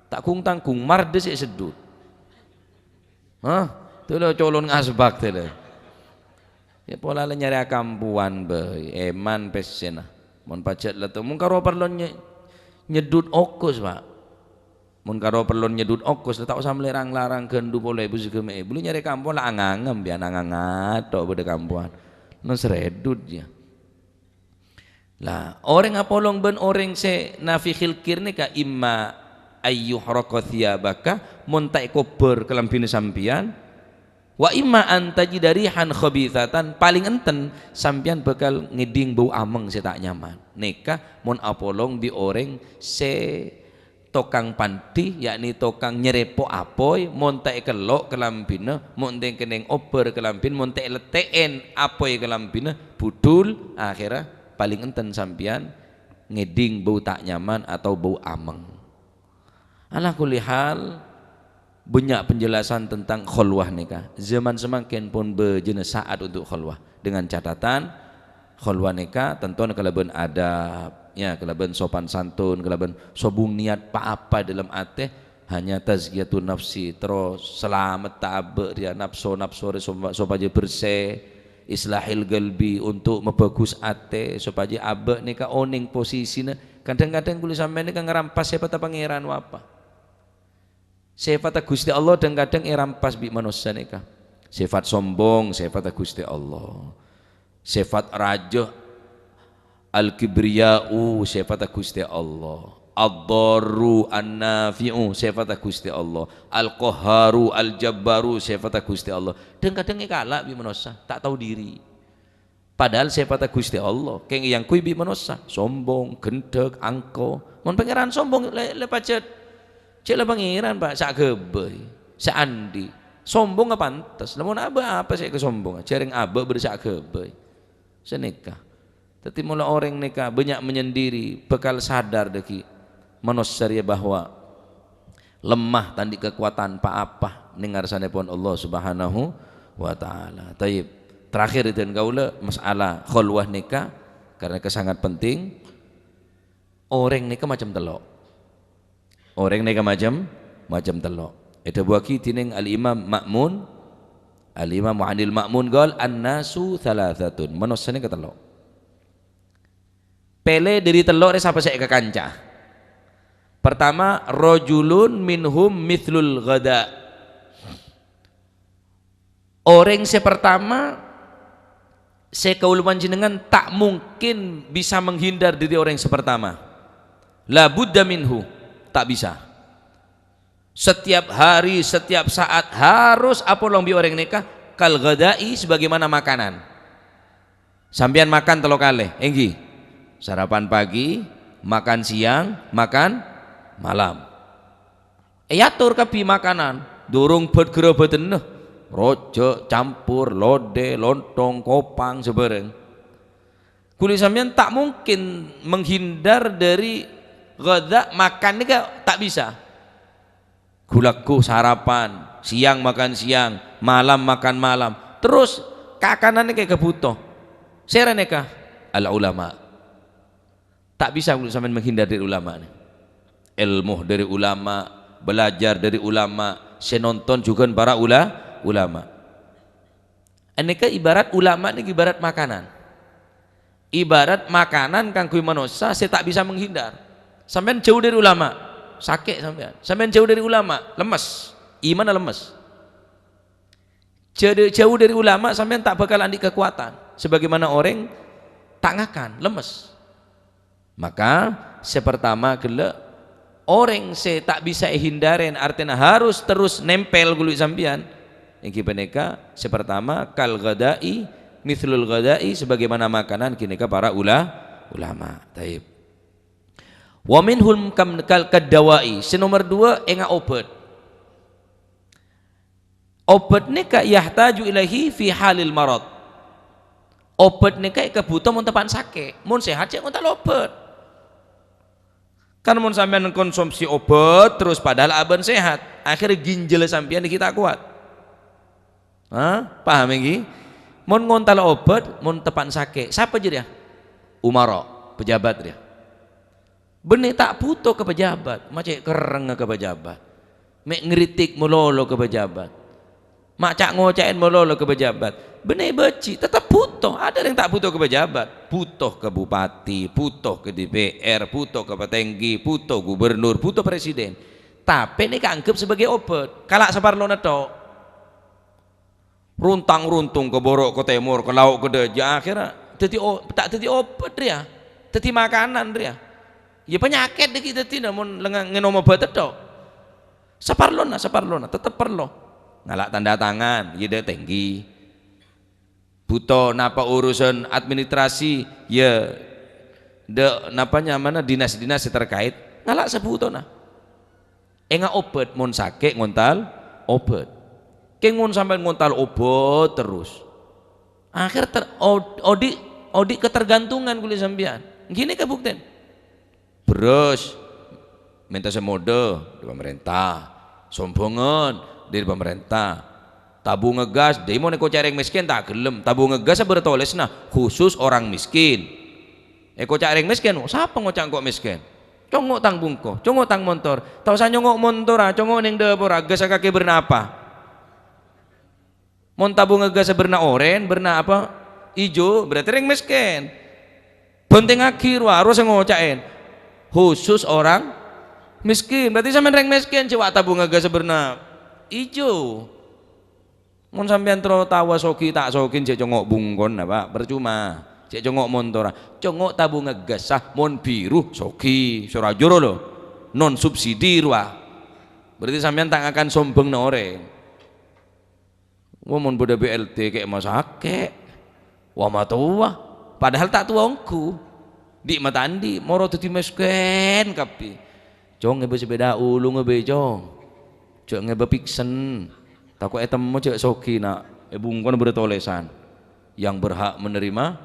Tak kung tangkung marde sik sedut. Hah? Tuh colon ngasbak tuh. Ya pola le nyari kampuan be, eman pesena. Mon pacet lah tu. Mun karo perlu nyedut okus pak. Mun karo perlu nyedut okus tak usah melarang gendu boleh busi keme. Bulu nyari kampung lah angangem biar angangato bede kampuan. Non seredut dia. Lah orang apolong ben orang se nafikhil kir ni ka imma ayyuh raqathiyabaka mun tak kober kelampine sampian wa imma antaji dari han khabithatan paling enten sampian bakal ngeding bau ameng se tak nyaman. Neka mun apolong bi orang se tokang panti yakni tokang nyerepo apoy mun tak kelok kelampine mun teng keneng ober kelampin mun tak leteen apoy kelampine budul akhirnya paling enten sampian ngeding bau tak nyaman atau bau ameng. Ala kulli hal banyak penjelasan tentang khulwah nikah. Zaman semakin pun berjenis saat untuk khulwah dengan catatan khulwah nikah tentu kalaban adab ya, kalaban sopan santun, kalaban sobung niat apa dalam ate hanya tazkiyatun nafsi terus selamat tabe dia nafsu supaya bersih islahil galbi untuk membagus ate supaya abe ni ka oning posisinya. Kadang-kadang kulit sampai ni ka ngerampas sifat pangeran apa sifat Gusti Allah dan kadang ngerampas bi manusia ni ka sifat sombong sifat Gusti Allah, sifat raja al-kibriya'u sifat Gusti Allah, ad-darru an-nafi'u sifat Gusti Allah, al-qahharu al-jabbaru sifat Gusti Allah. Dan kadang kalah bi manusia tak tahu diri. Padahal sifat Gusti Allah keng yang kui bi manusia sombong, gendek, angko. Mun pangeran sombong le pacet. Cek le pangeran Pak sak gebei, sak andi. Sombong apa pantes? Lamun apa sih kesombongan? Jaring abe bersak gebei. Senikah. Tapi mula orang nikah banyak menyendiri bekal sadar deki manusia bahwa lemah tandi kekuatan apa dengar sanepun Allah Subhanahu wa taala. Taib. Terakhir itu kaula masalah khulwah nikah karena sangat penting. Orang nikah macam telok. Orang nikah macam telok. Itu buaki tining al-Imam Ma'mun. Al-Imam Mu'anil Ma'mun gal an-nasu thalathatun. Manusia ni ketelok. pele dari telur siapa saya ke kanca. Pertama, rojulun minhum mithlul ghada. Orang pertama saya kauluman jenengan tak mungkin bisa menghindar dari orang yang pertama. La budda minhu, tak bisa. Setiap hari, setiap saat harus apa long bi orang nikah kal ghadai sebagaimana makanan. Sampean makan telo kali, enggi. Sarapan pagi, makan siang, makan malam. Atur kapi makanan, durung bet gerobeten rojo, campur, lode, lontong, kopang, sebareng. Kulit sampean tak mungkin menghindar dari ghada, makan ini tak bisa. Gulaku sarapan, siang makan siang, malam makan malam. Terus kakanannya kayak kebutuh. Saya reneka ala ulama. Tak bisa kulit sampean menghindar dari ulama. Ilmu dari ulama, belajar dari ulama, senonton juga para ulama. Aneka ibarat ulama ini ibarat makanan. Ibarat makanan kang kui manusia saya tak bisa menghindar. Sampean jauh dari ulama, sakit sampean. Sampean jauh dari ulama, lemes. Iman lemes. Jauh dari ulama sampean tak bakal andi kekuatan. Sebagaimana orang tak ngakan, lemes. Maka sepertama gelek orang saya tak bisa hindarin artinya harus terus nempel kulit sampean. Yang peneka sepertama kal ghadai mithlul ghadai sebagaimana makanan kineka para ulama. Taib. Wa minhum kal kadawai. Nomor 2 enga obat. Obat nika yahtaju ilahi fi halil marad. Obat nika kebutuhan mun tepan sakit. Mun sehat cek ngontal obat. Kan mun sampean konsumsi obat terus padahal aban sehat, akhirnya ginjal sampean kita kuat. Paham iki? Mun ngontal obat, mun tepan sakit, siapa jadi ya? Umaro, pejabat dia. Benih tak butuh ke pejabat, macam kereng ke pejabat. Mek ngeritik melolo ke pejabat. Mak cak ngocain melolo ke pejabat. Benih beci tetap butuh. Ada yang tak butuh ke pejabat, butuh ke bupati, butuh ke DPR, butuh ke petenggi, butuh gubernur, butuh presiden. Tapi ini keanggap sebagai obat. Kalak separlona tok. Runtang-runtung ke borok ke timur ke laut ke deja akhirnya tak jadi obat dia. Jadi makanan dia. Ya penyakit dikit dadi namun ngenom obat tok. Separlona tetap perlu. Ngalak tanda tangan, ya tinggi. Butuh napa urusan administrasi ya napanya mana dinas-dinas terkait ngalak sebutona. Enggak obat mun sakit ngontal obat. Kengun sampai ngontal obat terus. Akhir odi ketergantungan kulit sampean. Gini kebuktian. Beres minta semode di pemerintah, sombongan dari pemerintah. Tabung ngegas, dia mau neko cari yang miskin tak gelem. Tabung ngegas bertoles nah khusus orang miskin. Eko cari yang miskin, siapa ngocak kok miskin? Congok tang bungko, congok tang motor. Tahu saya nyongok motor, congok neng dapur, gas kaki bernapa? Mon tabung ngegas berna oren, berna apa? Ijo, berarti yang miskin. Penting akhir harus ngocain. Khusus orang miskin, berarti sampean reng miskin coba tabung ngegas berna ijo. Mun sampean tro tawa soki tak sokin cek congok bungkon apa percuma cek congok montora congok tabung ngegas sah mon biru soki surajoro lo non subsidi ruah berarti sampean tak akan sombong na orang mon boda BLT kayak masake wah matua padahal tak tuangku di mata andi moro tuti mesken kapi cong ngebe sepeda ulu ngebe cong ngebe piksen takut etemu cek soki nak bungkon bertolesan yang berhak menerima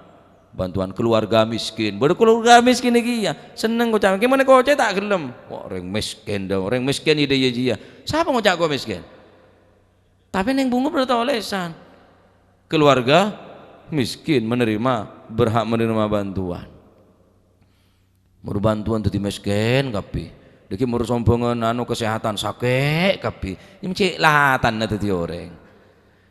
bantuan keluarga miskin berkeluarga miskin lagi ya seneng kau cakap gimana kau cek tak gelem wah orang miskin dah orang miskin ide ya siapa mau cakap kau miskin tapi neng bunga bertolesan keluarga miskin berhak menerima bantuan bantuan tadi miskin kapi deki murus sombongan anu kesehatan sakit kapi ini cek latan na tadi orang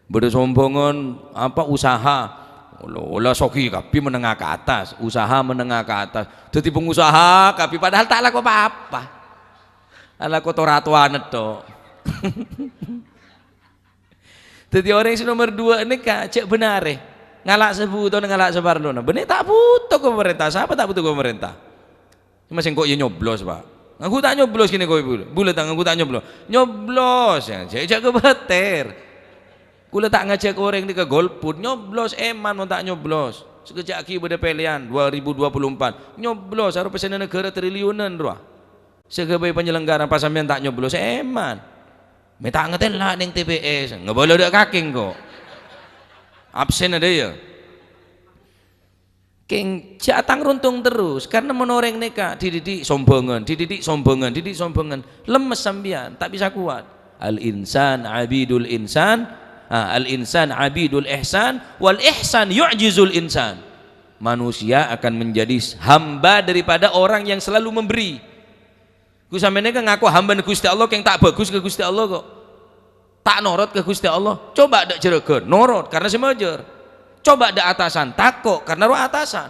bersombongan apa usaha Olah soki kapi menengah ke atas, usaha menengah ke atas. Jadi pengusaha kapi padahal tak laku apa-apa. Ala kotoratuan itu. Jadi orang yang nomor 2 ini cek benar ngalak sebuto ngalak sebarlona. Bener tak butuh ke pemerintah. Siapa tak butuh ke pemerintah? Masih kok ya nyoblos pak. Aku tak nyoblos gini kau bulat tak aku tak nyoblos. Nyoblos ya, cek ke beter. Kula tak ngajak orang di ke golput nyoblos eman mau tak nyoblos. Sekejap lagi pada pilihan 2024 nyoblos harus pesanan negara triliunan doa. Sebagai penyelenggara pas sampean tak nyoblos eman. Minta ngetel lah ning TPS, nggak boleh ada kaking kok. Absen ada ya. King jatang runtung terus karena menoreng neka dididik sombongan, dididik sombongan, dididik sombongan. Lemes sampean, tak bisa kuat. Al insan abidul insan, al insan abidul ihsan, wal ihsan yu'jizul insan. Manusia akan menjadi hamba daripada orang yang selalu memberi. Ku sampeyan kan ngaku hamba Gusti Allah yang tak bagus ke Gusti Allah kok. Tak norot ke Gusti Allah. Coba dak jeregon, norot karena semejer. Coba dak atasan, takok karena roh atasan.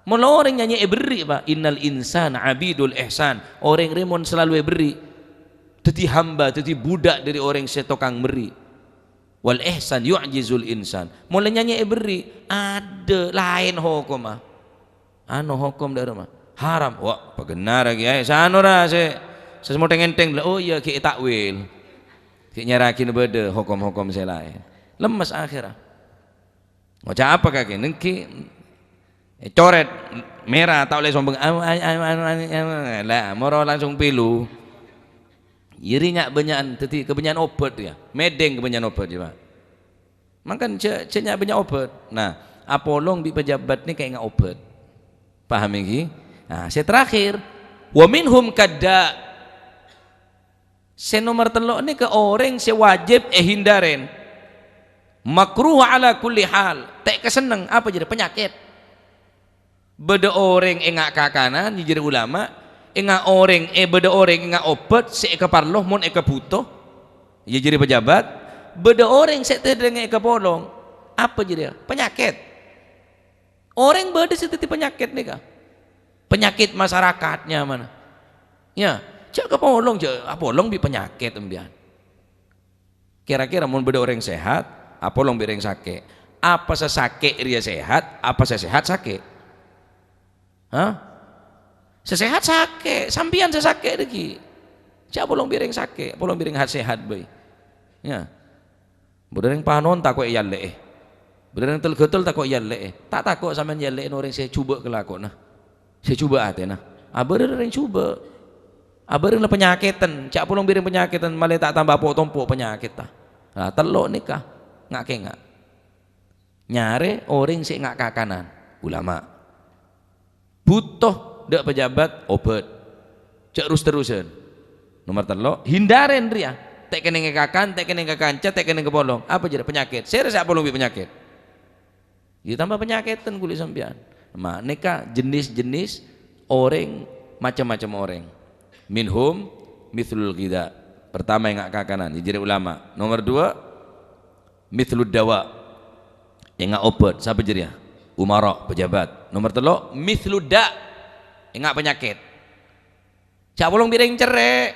Mula orang nyanyi beri Pak. Innal insana abidul ihsan. Orang remon selalu beri. Jadi hamba, jadi budak dari orang setokang beri. Wal ihsan yu'jizul insan. Mula nyanyi beri ada lain hukum ah. Anu hukum dari rumah. Haram. Wah, benar lagi ya. Sanora saya semua teng-teng. Oh iya ki takwil. Ki nyarakin beda hukum-hukum saya lain. Lemes akhirnya. Macam apa kaki? Nengki coret merah tak boleh sombong. Lah, moro langsung pilu. Iri ngak banyakan, teti kebanyakan obat ya. Medeng kebanyakan obat ya, Pak. Makan cenyak banyak obat. Nah, apolong di pejabat ni kayak ngak obat. Paham iki? Nah, saya terakhir wa minhum kadda. Saya nomor telok ni ke orang saya wajib hindaren. Makruh ala kulli hal. Tak keseneng apa jadi penyakit. Beda orang engak kakanan jadi ulama, engak orang beda orang engak obat se keparloh mun butuh. Ya jadi pejabat, beda orang se tedeng polong. Apa jadi? Penyakit. Orang beda seperti penyakit nih kah? Penyakit masyarakatnya mana? Ya, cak kepolong, apolong bi penyakit embian. Kira-kira mun beda orang sehat, apolong bi orang sakit. Apa sesakit dia sehat, apa sesehat sakit? Hah? Sesehat sakit, sampian sesakit lagi. Cak apolong bi orang sakit, apolong bi orang sehat bae. Ya. Beda orang panon takut yalle. Beda orang telgetul takut yalle. Tak takut sampean yalle orang saya cuba kelakon nah. Saya coba atena. Aber yang coba. Aber yang penyakitan. Cak pulung biring penyakitan malah tak tambah pok-tompok penyakit tah. Nah, telok nikah ngak kengak. Nyare orang sik ngak kakanan. Ulama. Butuh dak pejabat obat. Cak terus-terusan. Nomor telok hindaren dia. Tek kene ngekakan, tek kene kekanca, tek kene kepolong. Apa jadi penyakit? Saya rasa pulung penyakit. Ditambah penyakitan kulit sampean. Nah, nikah jenis-jenis orang macam-macam orang. Minhum mithlul ghidha. Pertama yang ngak kakanan jadi ulama. Nomor 2 mithlud dawa. Yang ngak obat siapa jadi ya? Umara pejabat. Nomor 3 mithlud da. Yang ngak penyakit. Cak bolong bireng cerek.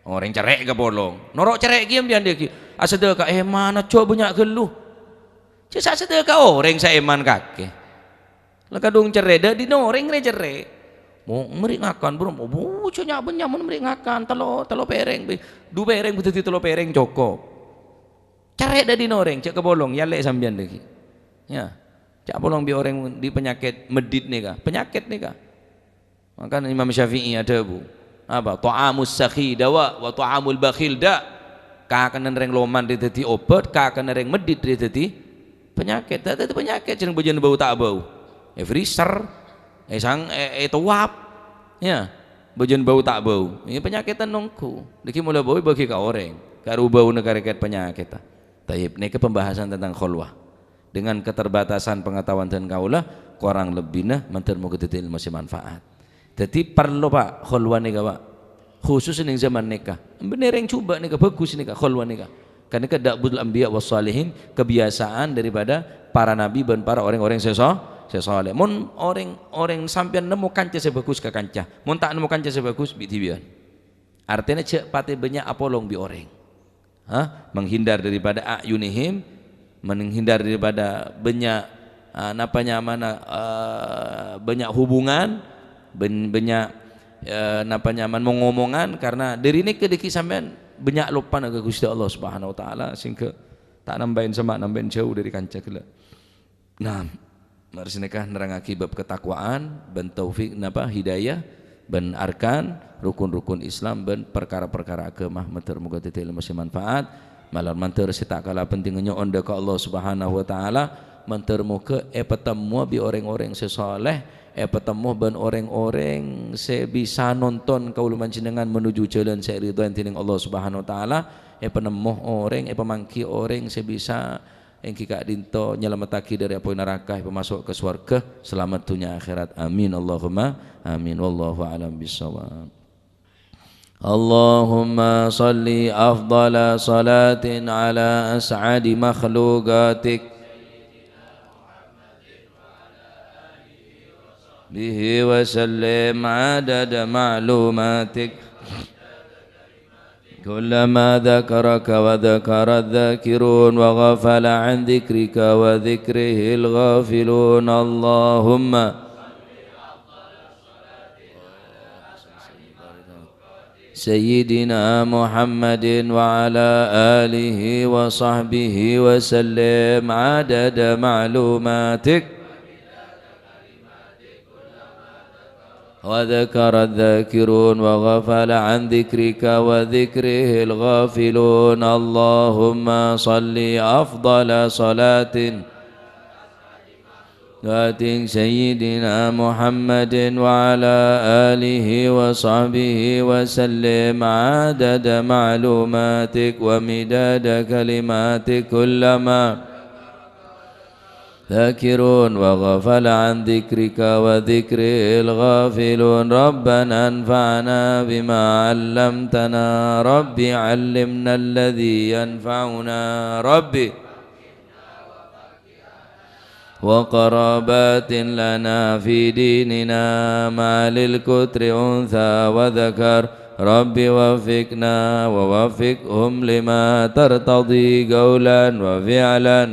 Orang cerek ke bolong. Norok cerek kiam bian dia ki. Asedeka mana coba banyak geluh. Cak sedeka orang saya eman kake. Lekadung cereda di noreng re cerai. Mau meri ngakan bro, mau bucunya benyamun meri ngakan telo pereng, du pereng betul telo pereng cukup. Cereda di noreng cek kebolong ya lek sambian lagi. Ya, cak bolong bi orang di penyakit medit nih kah? Penyakit nih kah? Maka Imam Syafi'i ada bu. Apa? Ta'amus sakhi dawa wa ta'amul bakhil da. Kakanan reng loman di teti obat, kakanan reng medit di teti penyakit. Teti penyakit jangan bujan bau tak bau. Freezer, sang tuap, ya, bagian bau tak bau. Ini penyakitan nongku. Diki mulai bau bagi ke orang. Karu bau negara ket penyakit. Taib. Ini ke pembahasan tentang khulwah. Dengan keterbatasan pengetahuan dan kaulah, kurang lebihnya mantar mau kedetil masih manfaat. Jadi perlu pak khulwah nih pak. Khusus nih zaman nikah. Bener yang coba nikah bagus nikah khulwah nikah. Karena ke da'bul anbiya was salihin, kebiasaan daripada para nabi dan para orang-orang sesoleh. Mun orang sampean nemu kanca sebagus ke kanca, mun tak nemu kanca sebagus bitibian. Artinya cek pati banyak apolong bi orang. Menghindar daripada ayunihim, menghindar daripada banyak banyak hubungan, banyak nyaman mengomongan, karena dari ini kedeki sampean banyak lupa ke Gusti Allah Subhanahu wa taala sehingga tak nambahin jauh dari kanca kela. Nah, mari sinekah nerangake bab ketakwaan ben taufik hidayah ben arkan rukun-rukun Islam ben perkara-perkara agama matur muga titik masih manfaat malar mantur tak kalah pentingnya onda ke Allah Subhanahu wa taala mantur muga petemu bi orang-orang sesoleh petemu ben orang-orang se bisa nonton kaula panjenengan menuju jalan saya ridwan tining Allah Subhanahu wa taala penemu orang pemangki orang se bisa yang kika dinto nyelamataki dari api neraka masuk ke surga selamat dunia akhirat amin Allahumma amin wallahu a'lam bissawab. Allahumma salli afdala salatin ala as'adi makhluqatik bihi wa sallim adada ma'lumatik كلما ذكرك وذكر الذاكرون وغفل عن ذكرك وذكره الغافلون اللهم سيدنا محمد وعلى آله وصحبه وسلم عدد معلوماتك وذكر الذاكرون وغفل عن ذكرك وذكره الغافلون اللهم صل أفضل صلاة سيدنا محمد وعلى آله وصحبه وسلم عدد معلوماتك ومداد كلماتك كلما ذاكرون وغفل عن ذكرك وذكره الغافلون ربنا انفعنا بما علمتنا ربي علمنا الذي ينفعنا ربي وقرابات لنا في ديننا ما للكتر أنثى وذكر ربي وفقنا ووفقهم لما ترتضي قولا وفعلا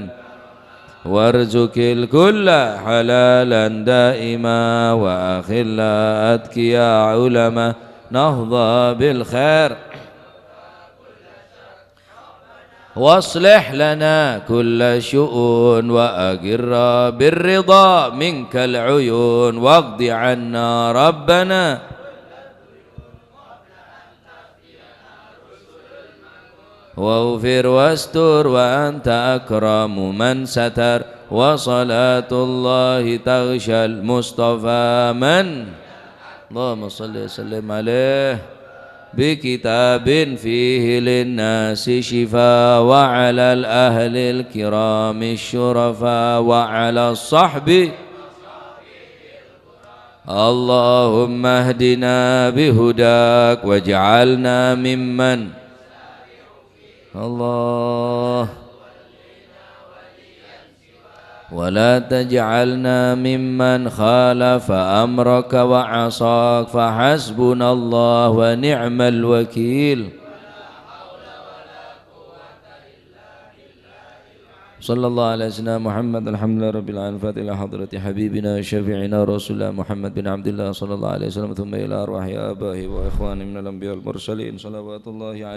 وارزق الكل حلالا دائما وأخلا أتقيا علما نهضى بالخير واصلح لنا كل شؤون وأقر بالرضا منك العيون واقض عنا ربنا واغفر واستر وأنت أكرم من ستر وصلاة الله تغشى المصطفى من اللهم صل وسلم عليه بكتاب فيه للناس شفاء وعلى الأهل الكرام الشرفاء وعلى الصحب اللهم اهدنا بهداك واجعلنا ممن الله ولا تجعلنا ممن خالف أمرك وعصاك فحسبنا الله ونعم الوكيل صلى الله على سيدنا محمد الحمد لله رب العالمين فاتح إلى حضرة حبيبنا شفيعنا رسول الله محمد بن عبد الله صلى الله عليه وسلم ثم إلى أرواح آبائه وإخوانه من الأنبياء والمرسلين صلوات الله عليه